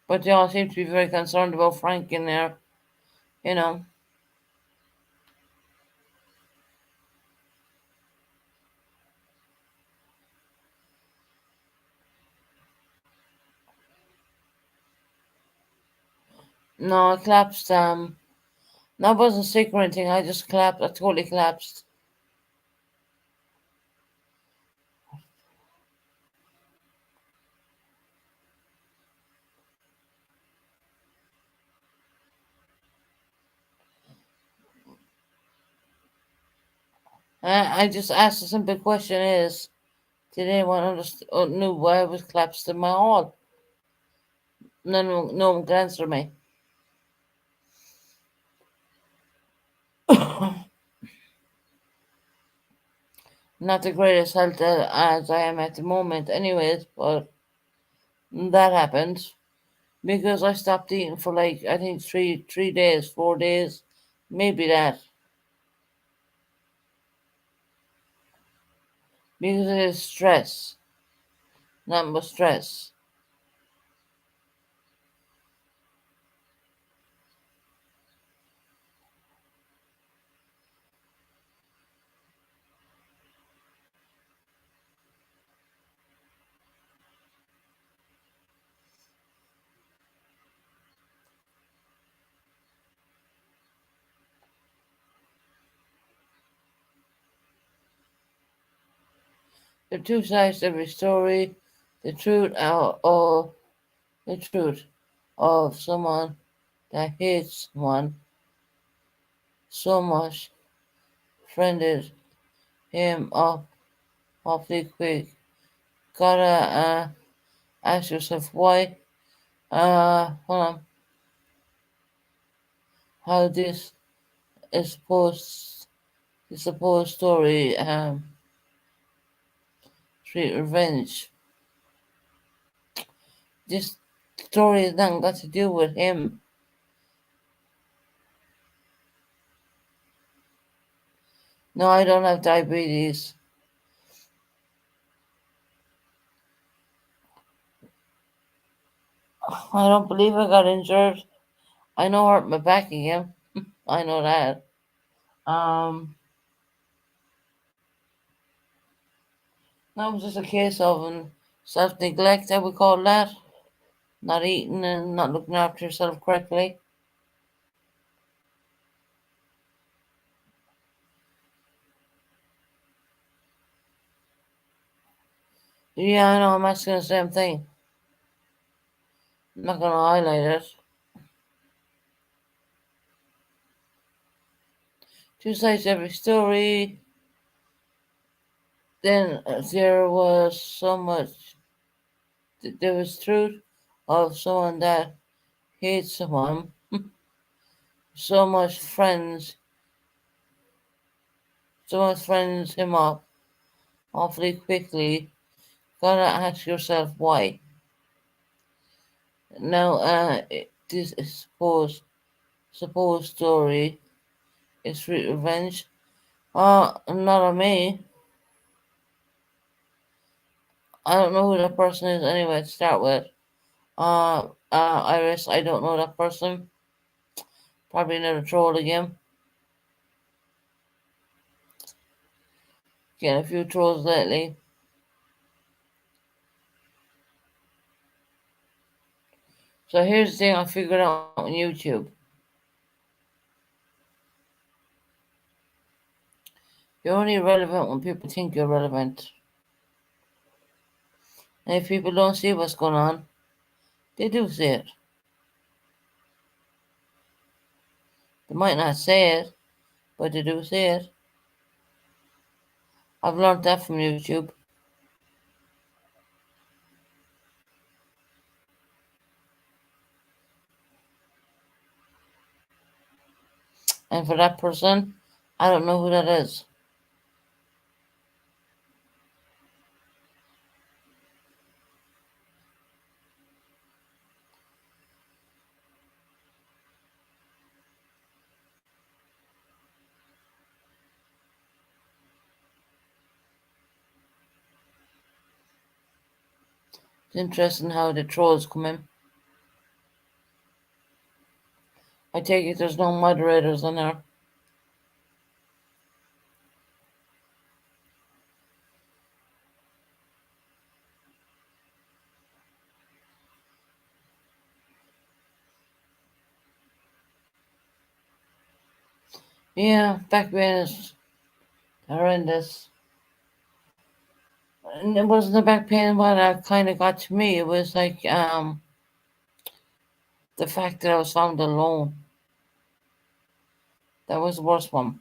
But y'all seem to be very concerned about Frank in there, you know. No, I collapsed. No, I wasn't sick or anything. I just collapsed. I totally collapsed. I just asked a simple question: Is did anyone knew why I was collapsed in my hall? No one could answer me. Not the greatest health as I am at the moment, anyways. But that happened because I stopped eating for like I think 3 days, 4 days, maybe that. Because it is stress, not much stress. There are two sides to every story. The truth of the truth of someone that hates someone so much friended him up awfully quick. Gotta ask yourself why. Hold on. How this is supposed the supposed story treat revenge. This story has nothing got to do with him. No, I don't have diabetes. I don't believe I got injured. I know I hurt my back again. I know that. Um, that was just a case of self neglect, I would call that. Not eating and not looking after yourself correctly. Yeah, I know. I'm asking the same thing. I'm not gonna highlight it. Two sides to every story. Then there was so much. There was truth of someone that hates someone. So much friends. So much friends him up awfully quickly. Gotta ask yourself why. Now, this is supposed story is sweet revenge. Not on me. I don't know who that person is anyway to start with. Iris, I don't know that person. Probably another troll again. Getting a few trolls lately. So here's the thing I figured out on YouTube. You're only relevant when people think you're relevant. And if people don't see what's going on, they do see it. They might not say it, but they do see it. I've learned that from YouTube. And for that person, I don't know who that is. It's interesting how the trolls come in. I take it there's no moderators in there. Yeah, back pain is horrendous. And it wasn't the back pain what kind of got to me. It was like the fact that I was found alone. That was the worst one.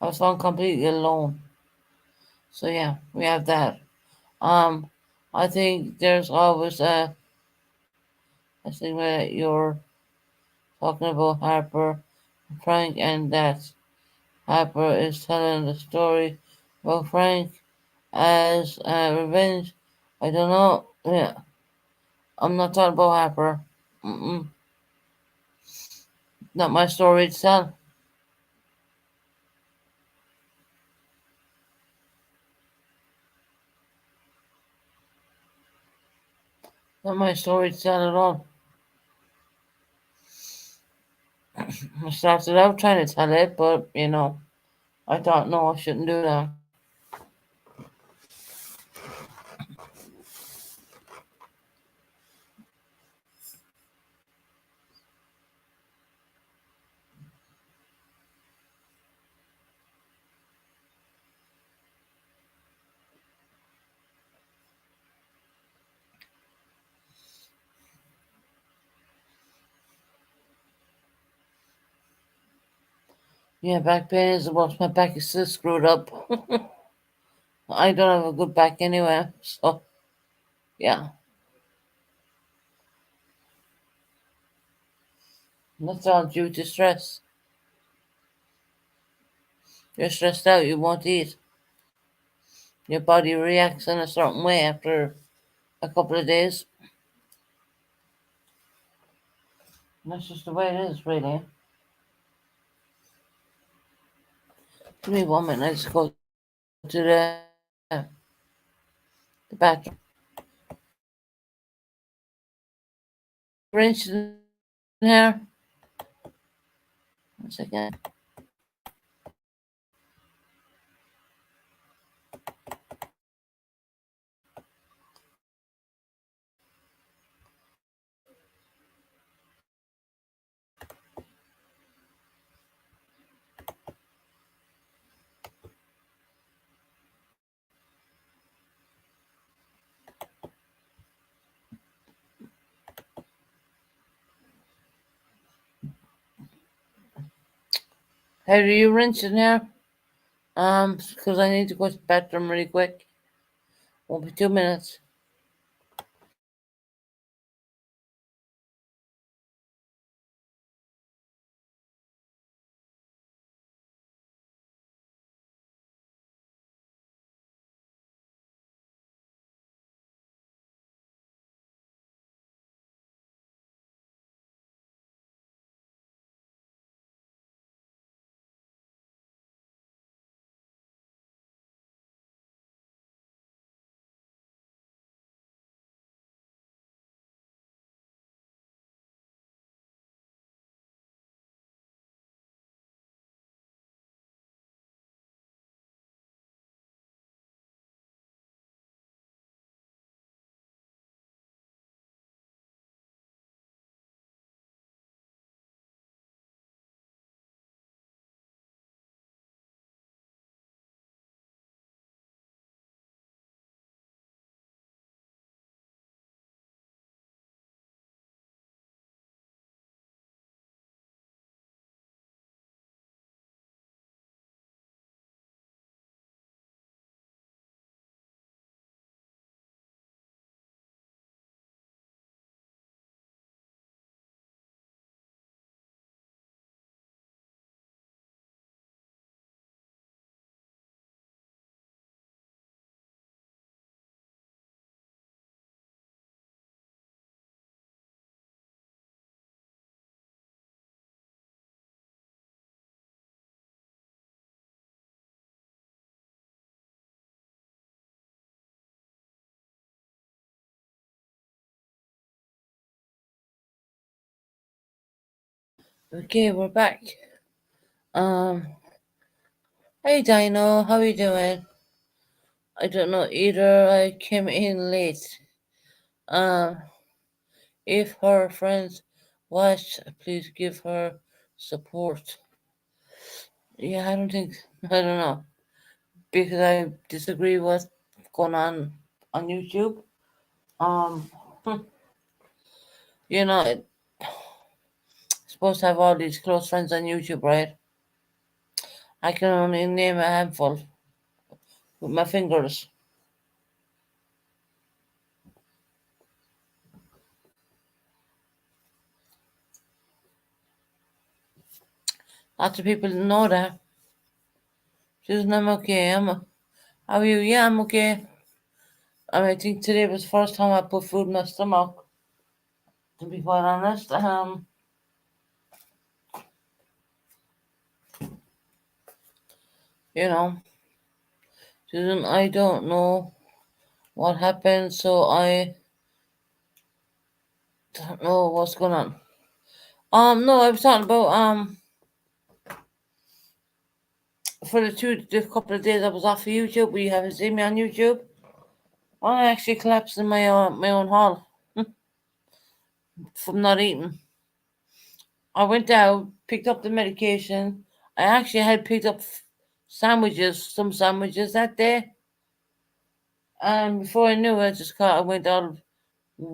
I was found completely alone. So yeah, we have that. Um, I think there's always a thing where you're talking about Harper, Frank, and that Harper is telling the story about Frank as revenge. I don't know. Yeah, I'm not talking about Harper. Mm-mm. Not my story itself. Not my story itself at all. I started out trying to tell it, but I thought no, I shouldn't do that. Yeah, back pain is the worst. My back is still screwed up. I don't have a good back anyway, so yeah, that's all due to stress. You're stressed out, you won't eat. Your body reacts in a certain way after a couple of days. And that's just the way it is, really. Give me 1 minute, I just go to the bathroom. Wrench in here. 1 second. How do you rinse in here? Because I need to go to the bathroom really quick. Won't be 2 minutes. Okay, we're back. Um, hey Dino, how you doing? I don't know either. I came in late. Um, if her friends watch, please give her support. Yeah, I don't think. I don't know because I disagree with what's going on YouTube. Um, you know, supposed to have all these close friends on YouTube, right? I can only name a handful with my fingers. Lots of people know that. Susan, I'm okay. How are you? Yeah, I'm okay. I think today was the first time I put food in my stomach, to be quite honest. You know, Susan, I don't know what happened, so I don't know what's going on. No, I was talking about, for the couple of days I was off of YouTube, we haven't seen me on YouTube. I actually collapsed in my own hall from not eating. I went out, picked up the medication. I actually had picked up some sandwiches that day. And before I knew it, I went all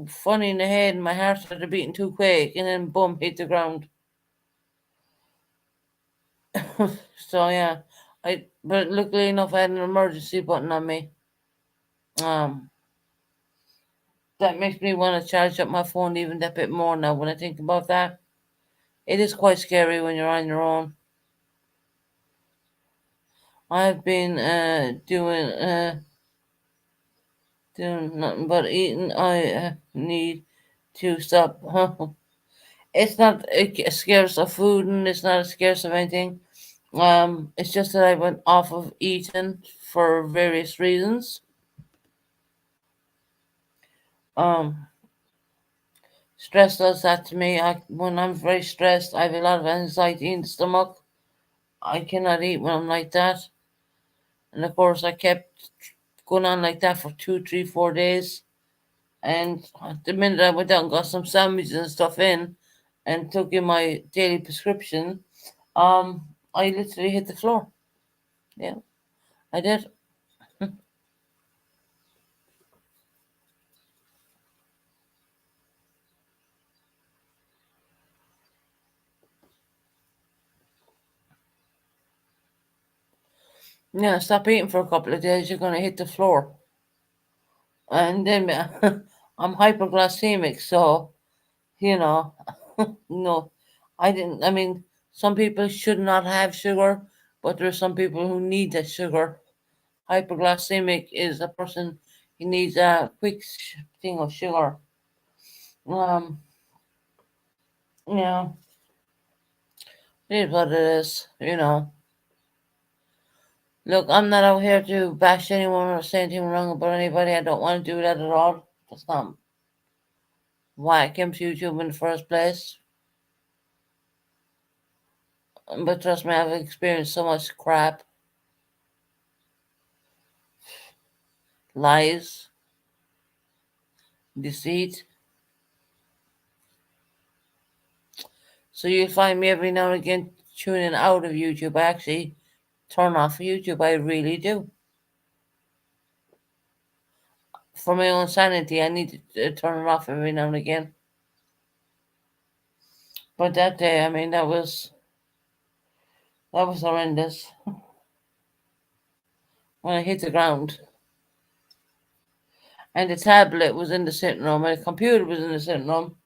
funny in the head and my heart started beating too quick and then boom, hit the ground. So yeah, but luckily enough I had an emergency button on me. Um, that makes me want to charge up my phone even that bit more now when I think about that. It is quite scary when you're on your own. I've been doing nothing but eating. I need to stop. It's not a scarce of food and it's not a scarce of anything. It's just that I went off of eating for various reasons. Um, Stress does that to me. When I'm very stressed, I have a lot of anxiety in the stomach. I cannot eat when I'm like that. And of course, I kept going on like that for 2, 3, 4 days. And the minute I went out and got some sandwiches and stuff in, and took in my daily prescription, I literally hit the floor. Yeah, I did. Yeah, stop eating for a couple of days. You're gonna hit the floor, and then I'm hyperglycemic, so you know, no, I didn't. I mean, some people should not have sugar, but there are some people who need that sugar. Hyperglycemic is a person who needs a quick thing of sugar. Um, yeah, it is what it is. Look, I'm not out here to bash anyone or say anything wrong about anybody. I don't want to do that at all. That's not why I came to YouTube in the first place. But trust me, I've experienced so much crap, lies, deceit. So you'll find me every now and again tuning out of YouTube. I actually turn off YouTube. I really do. For my own sanity, I need to turn it off every now and again. But that day, I mean, that was horrendous. When I hit the ground, and the tablet was in the sitting room, and the computer was in the sitting room,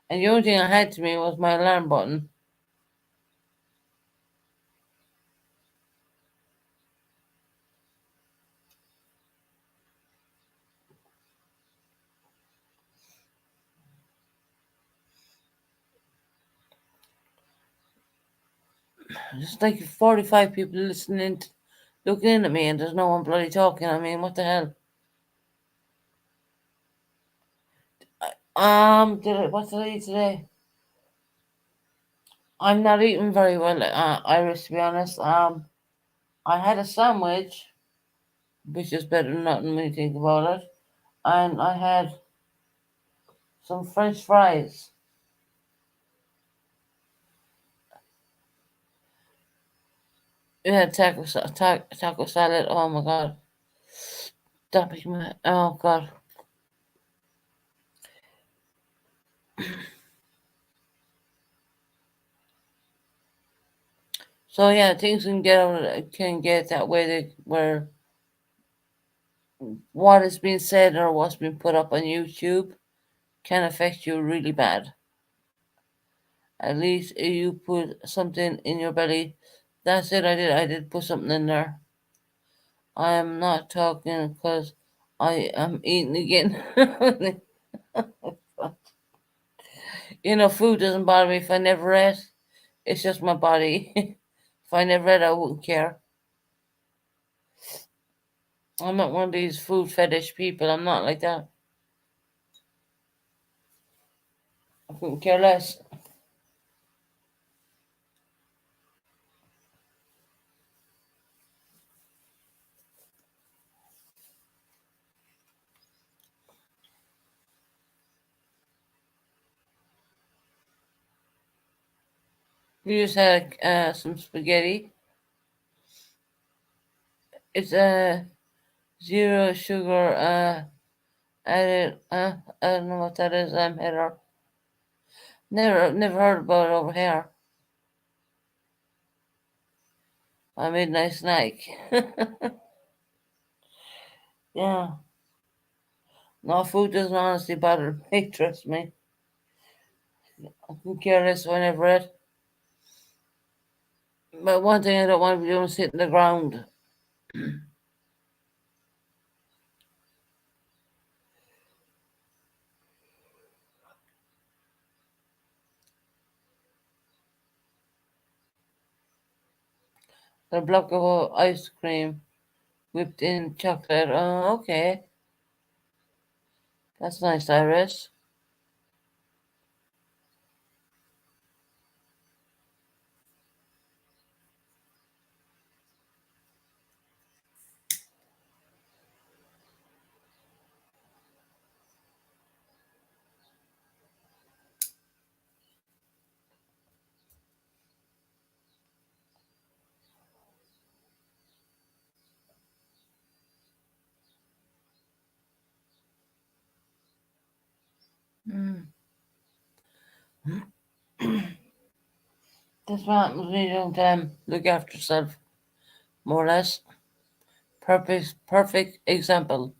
and the only thing I had to me was my alarm button. Just like 45 people listening, looking in at me, and there's no one bloody talking. I mean, what the hell? What's the day today? I'm not eating very well, Iris, to be honest. I had a sandwich, which is better than nothing when you think about it, and I had some French fries. We had taco salad. Oh my god, that make me. Oh god. So yeah, things can get that way where what is being said or what's being put up on YouTube can affect you really bad. At least if you put something in your belly. That's it. I did put something in there. I am not talking because I am eating again. Food doesn't bother me if I never ate. It's just my body. If I never ate, I wouldn't care. I'm not one of these food fetish people. I'm not like that. I couldn't care less. We just had some spaghetti. It's zero sugar added. I don't know what that is. Heather. Never heard about it over here. A midnight snack. Yeah. No, food doesn't honestly bother me. Trust me. I can care less whenever it. But one thing I don't want to be doing is sitting the ground. A block of ice cream whipped in chocolate. Oh, okay. That's nice, Iris. Mm. That's what happens when you don't look after yourself, more or less. Perfect example.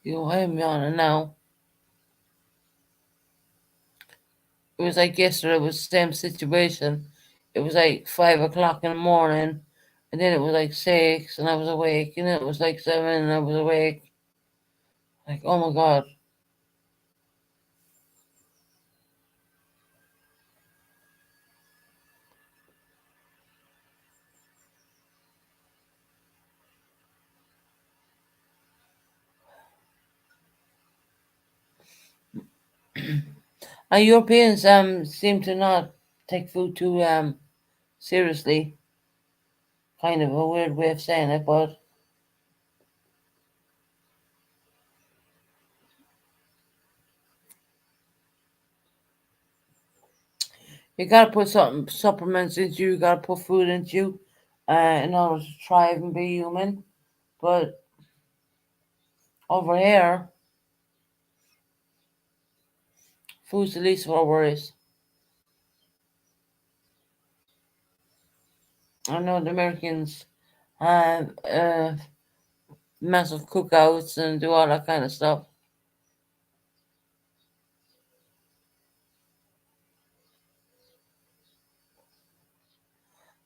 You have me on it now. It was like yesterday, it was the same situation. It was like 5 o'clock in the morning, and then it was like 6, and I was awake, and then it was like 7, and I was awake. Like, oh my god. Europeans seem to not take food too seriously. Kind of a weird way of saying it, but you gotta put something supplements into you. You gotta put food into you, in order to thrive and be human. But over here, food's the least of our worries. I know the Americans have massive cookouts and do all that kind of stuff.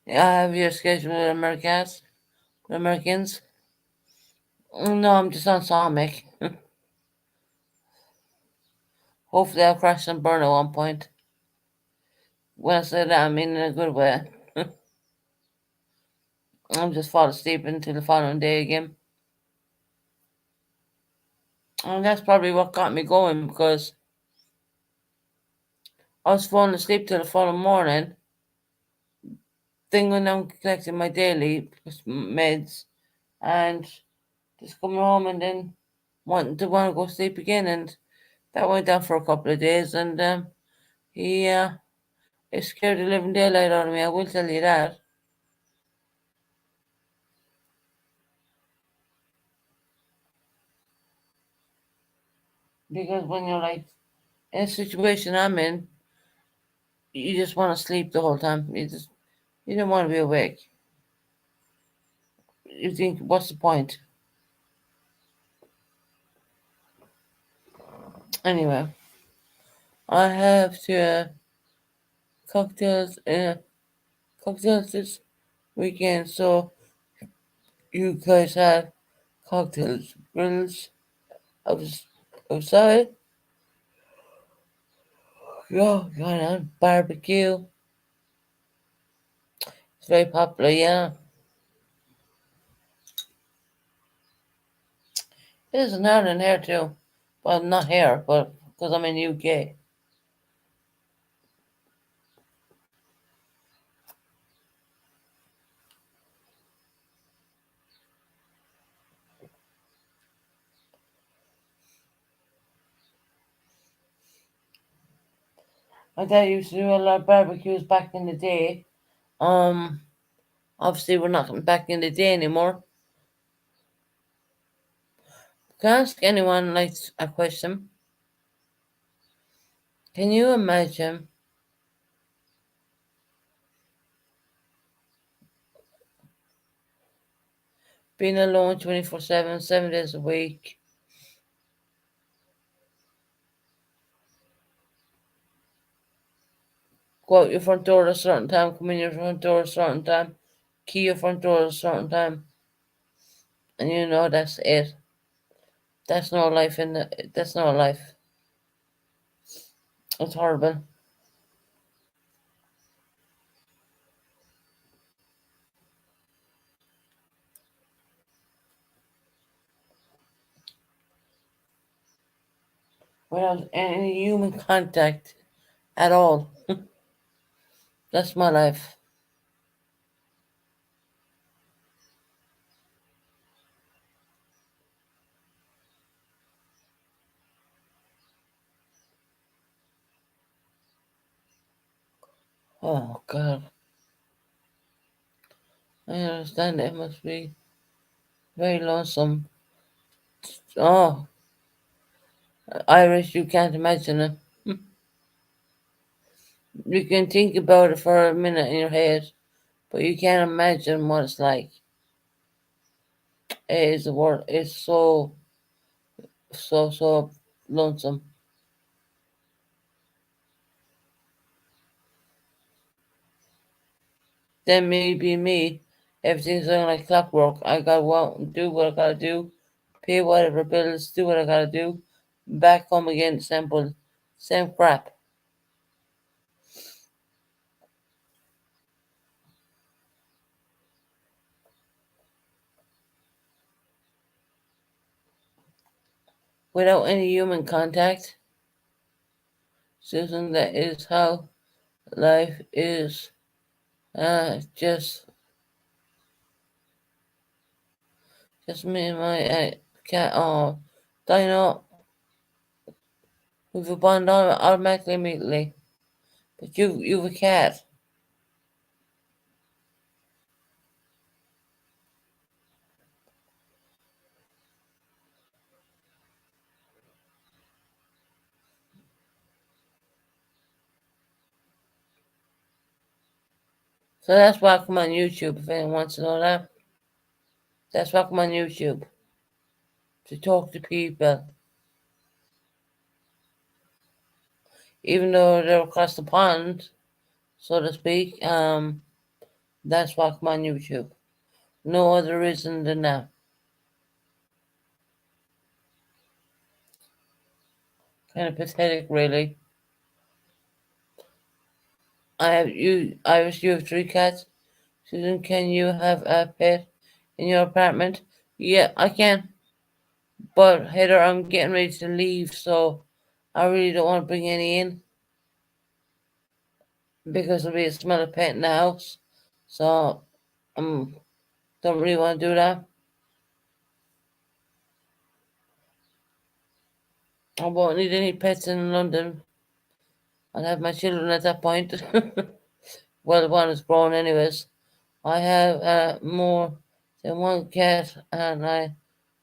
Yeah, I have your schedule with Americans. No, I'm just on Sonic. Hopefully, I'll crash and burn at one point. When I say that, I mean in a good way. I'm just fall asleep until the following day again. And that's probably what got me going because I was falling asleep till the following morning, thinking I'm collecting my daily meds and just coming home and then want to go sleep again. And that went on for a couple of days. And he it scared the living daylight out of me, I will tell you that. Because when you're like in a situation I'm in, you just want to sleep the whole time. You don't want to be awake. You think, what's the point? Anyway, I have to cocktails cocktails this weekend. So you guys have cocktails, grills outside. Yeah, going on barbecue. It's very popular. Yeah, it is in Ireland here too. Well, not here, but because I'm in UK. My dad used to do a lot of barbecues back in the day. Um, Obviously we're not back in the day anymore. Can I ask anyone like a question? Can you imagine being alone 24/7, 7 days a week? Go out your front door at a certain time, come in your front door at a certain time, key your front door at a certain time, and you know that's it. That's no life in the. That's no life. It's horrible. Without any human contact at all. That's my life. Oh God, I understand it must be very lonesome. Oh, Irish, you can't imagine it. You can think about it for a minute in your head, but you can't imagine what it's like. It is the word. It's so lonesome. Then me being me, everything's going like clockwork. I gotta go out and do what I gotta do, pay whatever bills, do what I gotta do, back home again, simple, same crap. Without any human contact. Susan, that is how life is. Just me and my cat. Oh, Dino, we've a bond automatically immediately. But you've a cat. So that's why I come on YouTube if anyone wants to know that. That's why I come on YouTube. To talk to people. Even though they're across the pond, so to speak, that's why I come on YouTube. No other reason than that. Kind of pathetic really. You have three cats. Susan, can you have a pet in your apartment? Yeah, I can. But Heather, I'm getting ready to leave, so I really don't want to bring any in because there'll be a smell of pet in the house. So I don't really want to do that. I won't need any pets in London. I'll have my children at that point. Well, one is grown, anyways. I have more than one cat, and my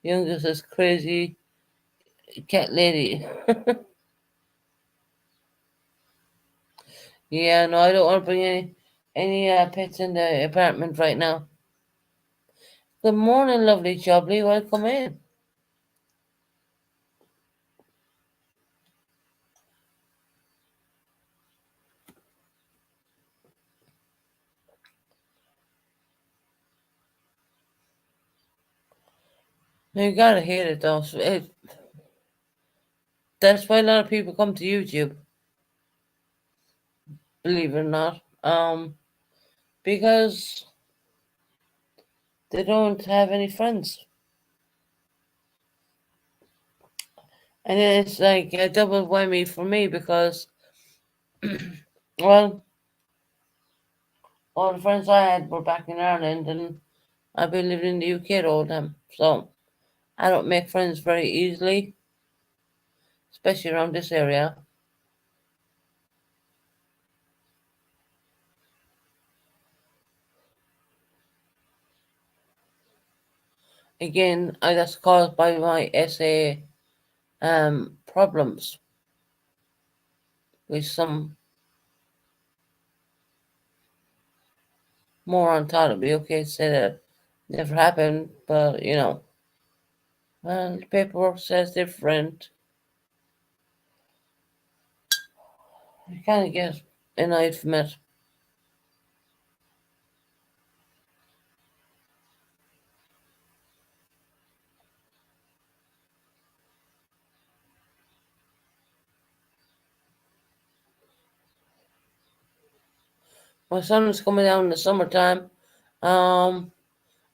youngest is crazy cat lady. Yeah, no, I don't want to bring any pets in the apartment right now. Good morning, lovely jubbly. Welcome in. You gotta hate it though. That's why a lot of people come to YouTube, believe it or not. Because they don't have any friends, and then it's like a double whammy for me because, well, all the friends I had were back in Ireland, and I've been living in the UK the whole time, so I don't make friends very easily, especially around this area. Again, that's caused by my essay problems, with some more on thought it'd be okay to say that never happened, but well, the paperwork says different. You kind of get annoyed from it. My son is coming down in the summertime. Um,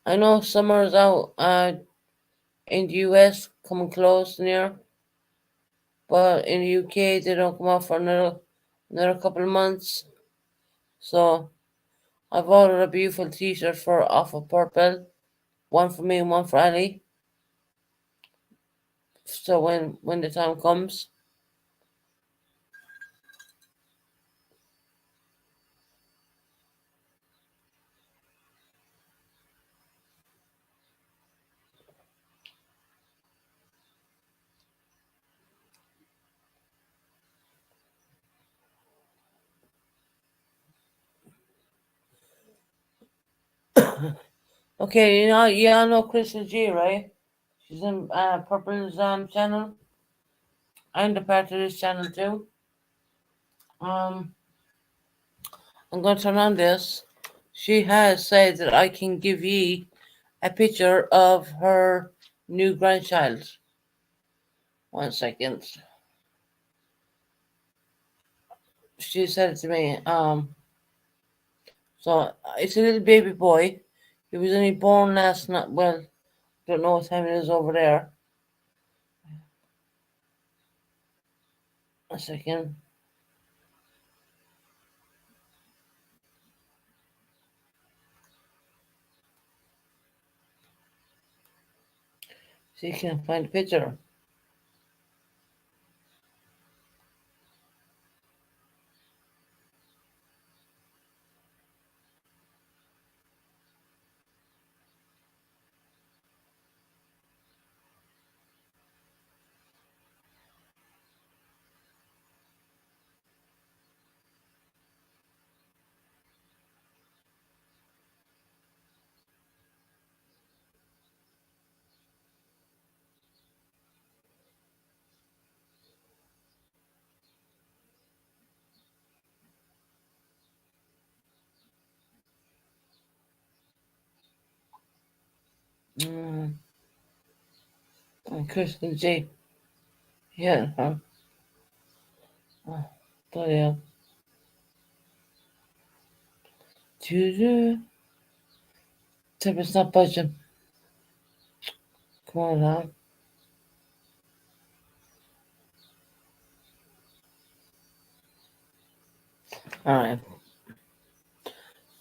I know summer is out in the US, coming close near, but in the UK they don't come out for another couple of months. So I've ordered a beautiful T-shirt for off of Purple, one for me and one for Ali. So when the time comes, okay, y'all know Crystal G, right? She's in Purple's channel. I'm the part of this channel too. Um, I'm going to turn on this. She has said that I can give ye a picture of her new grandchild. 1 second. She said it to me. So it's a little baby boy. He was only born last night. Well, don't know what time it is over there. 1 second. See, if you can find a picture. Mm, Kristen G. Yeah, huh? Oh, bloody hell. Doo-doo. Tip is not budging. Come on now. Alright,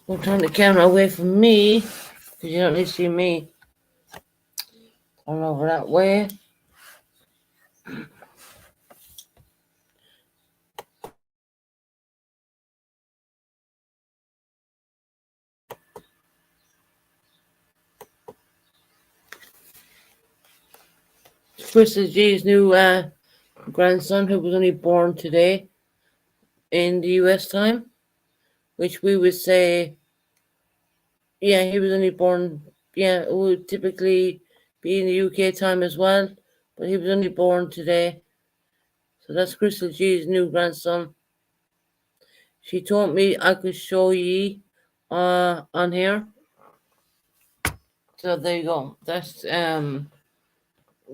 we'll turn the camera away from me because you don't need to see me. Turn over that way. Crystal G's new grandson, who was only born today in the US time, which we would say, yeah, he was only born, yeah, it would typically be in the UK time as well, but he was only born today. So that's Crystal G's new grandson. She told me I could show ye on here. So there you go. That's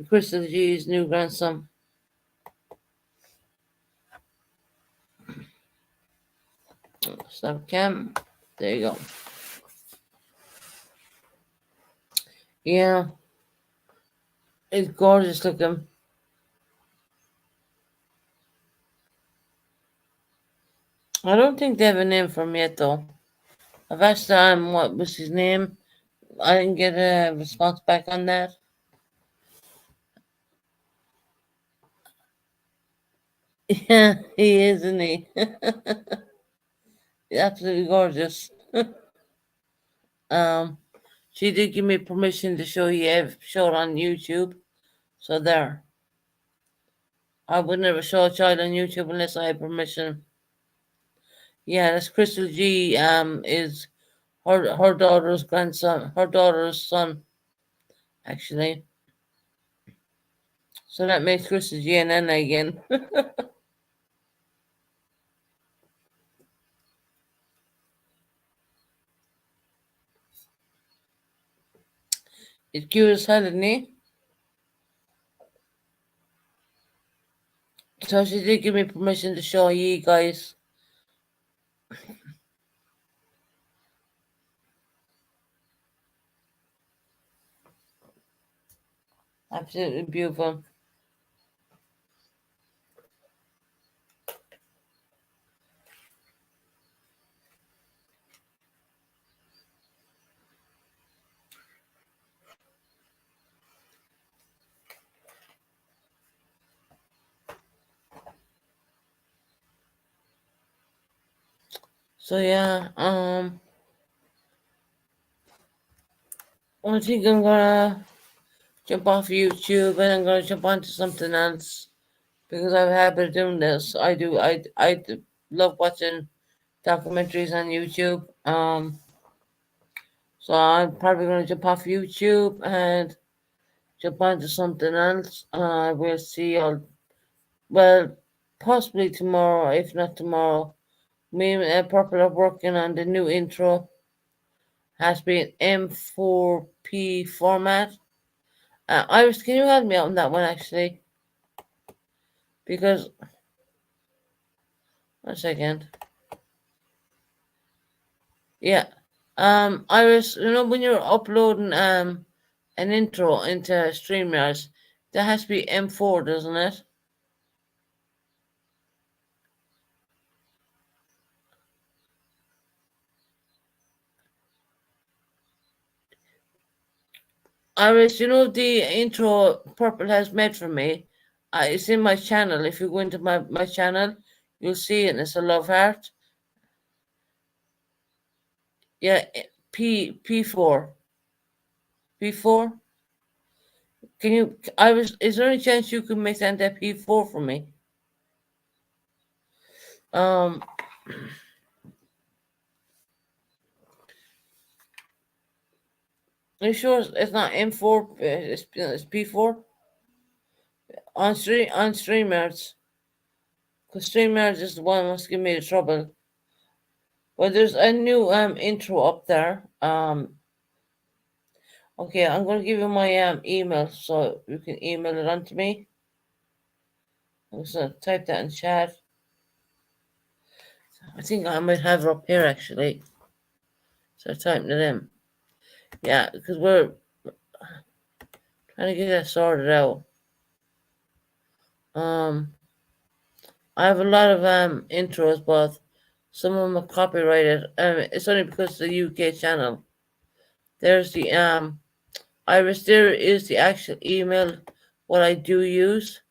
Crystal G's new grandson. Stop cam. There you go. Yeah, it's gorgeous looking. I don't think they have a name for him yet though. I've asked what was his name. I didn't get a response back on that. Yeah, he is, isn't he? He's absolutely gorgeous. Um, she did give me permission to show it on YouTube. So there. I would never show a child on YouTube unless I had permission. Yeah, that's Crystal G. Is her daughter's grandson, her daughter's son, actually. So that makes Crystal G and Anna again. It's cute as hell, isn't he? So she did give me permission to show you guys. Absolutely beautiful. So yeah, I think I'm gonna jump off YouTube and I'm gonna jump onto something else because I've had a habit of doing this. I love watching documentaries on YouTube. So I'm probably gonna jump off YouTube and jump onto something else. We'll see. Well, possibly tomorrow, if not tomorrow. Me and Purple are working on the new intro. Has been M4P format. Iris, can you help me out on that one actually? Because 1 second. Yeah. Iris, when you're uploading an intro into StreamYards, that has to be M4, doesn't it? Iris, the intro Purple has made for me. It's in my channel. If you go into my channel, you'll see it. And it's a love heart. Yeah, P4. P4. Can you? Iris, is there any chance you can make that P4 for me? Um, are you sure it's not M4? It's P4 on StreamYards. Because StreamYards is the one that's giving me the trouble. Well, there's a new intro up there. Okay, I'm gonna give you my email so you can email it on to me. I'm just gonna type that in chat. I think I might have it up here actually. So typing it in. Yeah, because we're trying to get that sorted out. Um, I have a lot of intros, but Some of them are copyrighted. It's only because it's a UK channel. There's the Iris. There is the actual email. What I do use.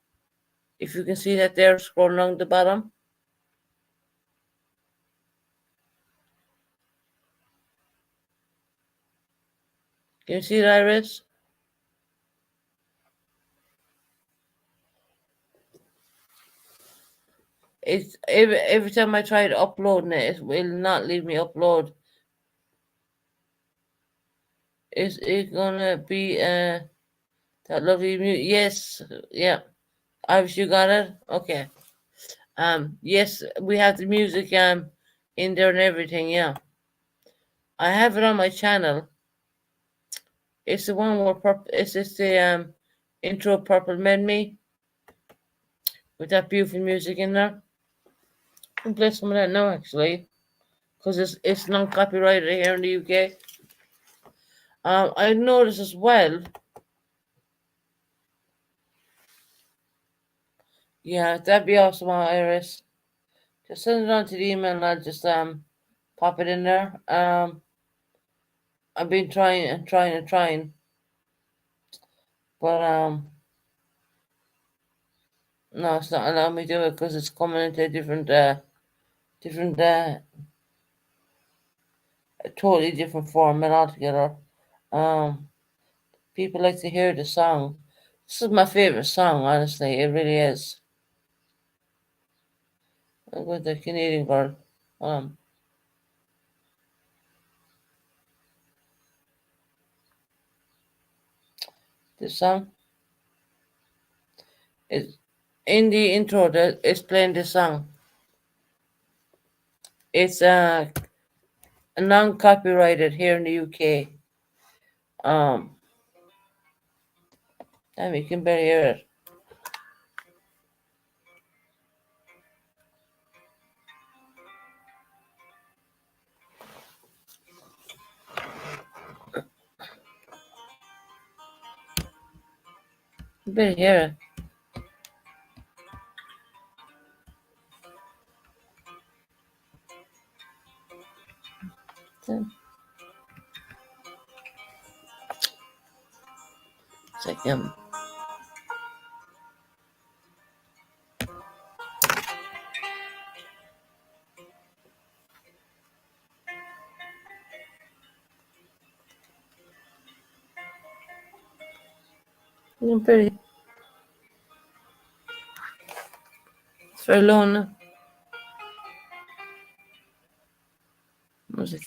If you can see that there, scroll along the bottom. Can you see it, Iris? It's every time I try to upload it, it will not leave me upload. Is it gonna be that lovely music? Yes, yeah. Iris, you got it. Okay. Yes, we have the music in there and everything. Yeah, I have it on my channel. It's the one where it's the intro Purple Made Me with that beautiful music in there. I can play some of that now actually, because it's non copyrighted here in the UK. I noticed as well. Yeah, that'd be awesome, Iris. Just send it on to the email and I'll just pop it in there. I've been trying and trying and trying, but no, it's not allowing me to do it because it's coming into a different a totally different format altogether. Um, People like to hear the song. This is my favorite song, honestly. It really is. I'm with the Canadian girl. Um, this song is in the intro that is playing this song. It's non-copyrighted here in the UK. Um, damn, you can barely hear it. You barely hear it. It's like you can barely. It's very low now. Music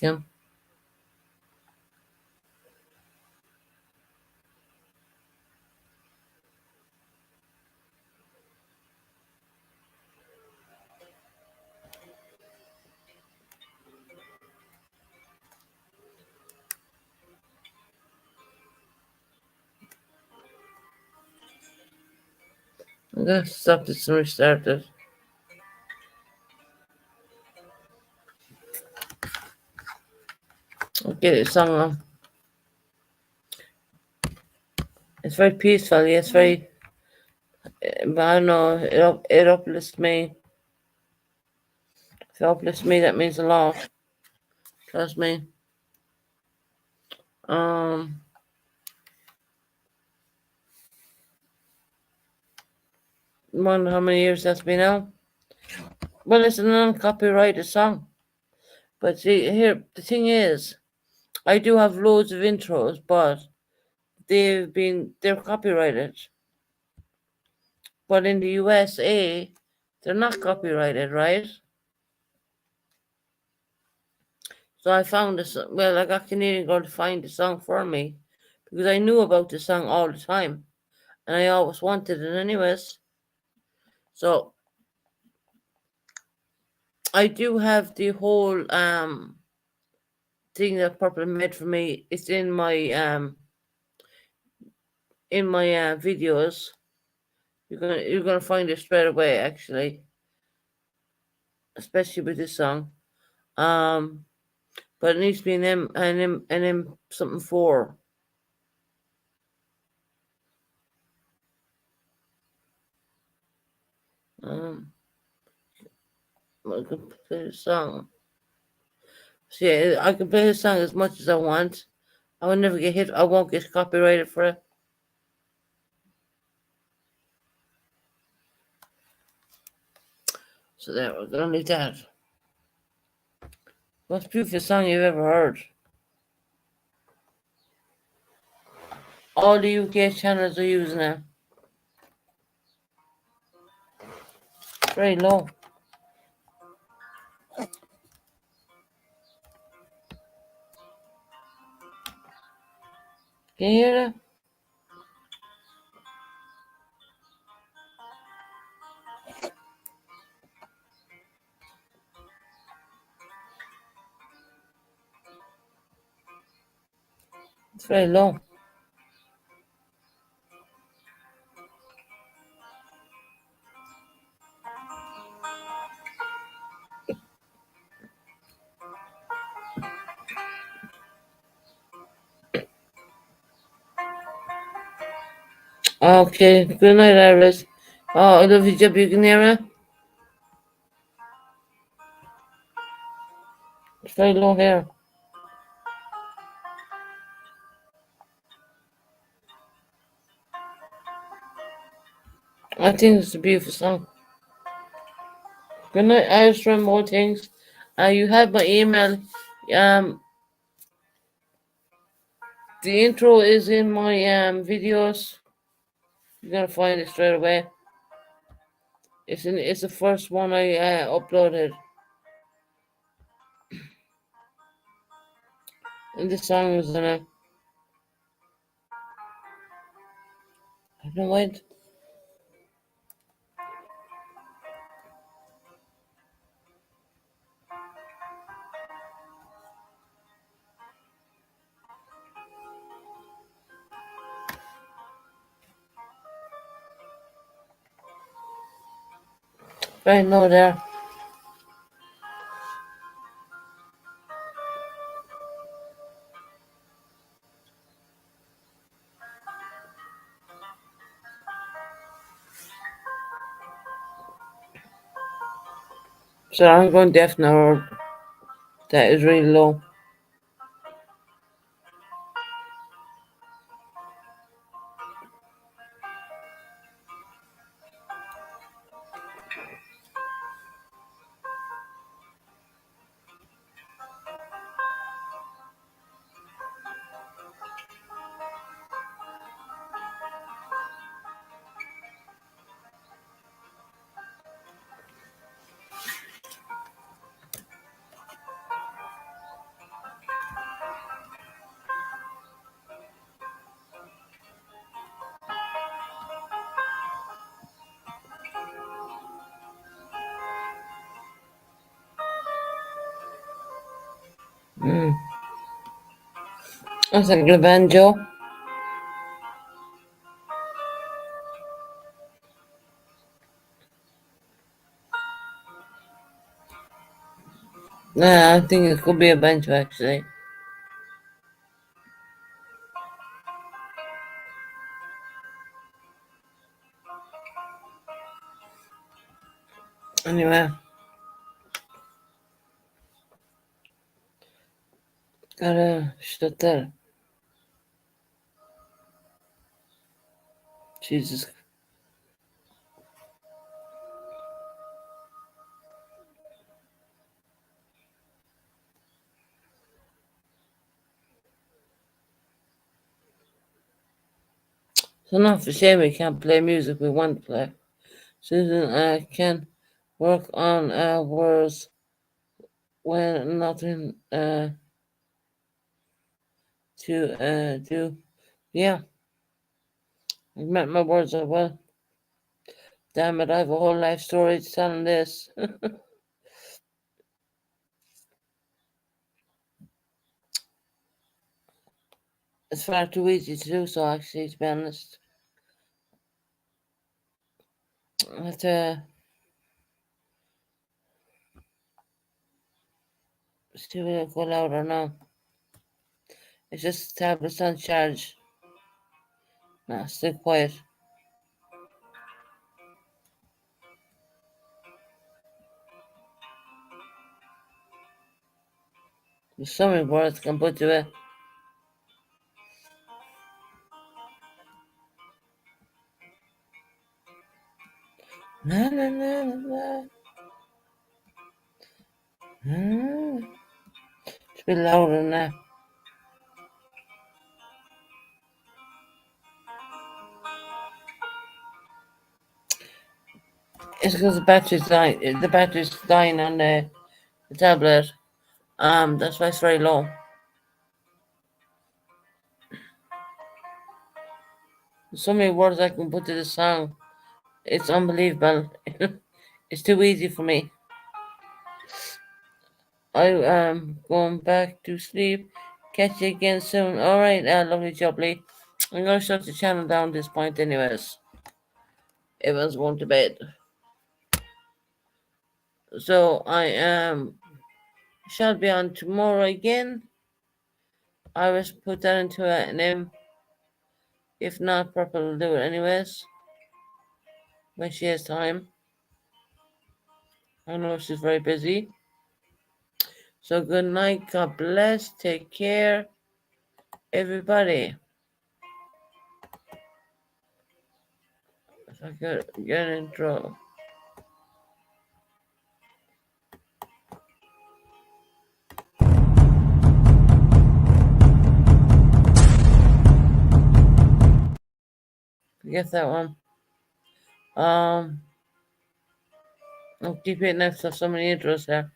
I'm gonna stop this and restart it. Okay, the song on. It's very peaceful. Yeah, it's very. But I don't know. It uplifts me. If it uplifts me, that means a lot. Trust me. Um, Wonder how many years that's been out. Well, it's a non-copyrighted song. But see, here the thing is, I do have loads of intros, but they're copyrighted. But in the USA, they're not copyrighted, right? So I found this. Well, I got Canadian girl to find the song for me because I knew about the song all the time, and I always wanted it anyways. So I do have the whole thing that Purple made for me. It's in my videos. You're gonna find it straight away, actually, especially with this song. Um, but it needs to be an M something four. Um, I can play the song. See, I can play the song as much as I want. I will never get hit. I won't get copyrighted for it. So there, we're gonna leave that. Most beautiful song you've ever heard. All the UK channels are using it. Very low. Can you hear that? It's very low. Okay, good night, Iris. Oh, I love you, Jeb. You can hear it? It's very low here. I think it's a beautiful song. Good night, Iris, from more things. You have my email. Um, the intro is in my videos. You're gonna find it straight away. It's the first one I uploaded, and the song was in it. I don't mind. Right now there. So I'm going deaf now. That is really low. Mm. I think the banjo. Nah, I think it could be a banjo actually. Anyway, gotta shut that. Jesus. It's enough a shame we can't play music we want to play. Susan can work on words when nothing to do. Yeah, I meant my words are well. Damn it, I have a whole life story to tell in this. It's far too easy to do so, actually, to be honest. I have to see if it'll go louder now. It's just the tablet's on charge. Nah, still quiet. There's so many words can put to it. Na, na, na, na, na. It's a bit louder than that. It's because the battery's dying on the tablet. That's why it's very low. There's so many words I can put to this song. It's unbelievable. It's too easy for me. I am going back to sleep. Catch you again soon. Alright, lovely jubbly. I'm gonna shut the channel down at this point anyways. Everyone's going to bed. So I shall be on tomorrow again. I will put that into an M. If not, Purple will do it anyways. When she has time. I know she's very busy. So good night. God bless. Take care. Everybody. If I could get an intro. Forget that one. I'll keep it next to so many intros there.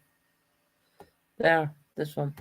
There. This one.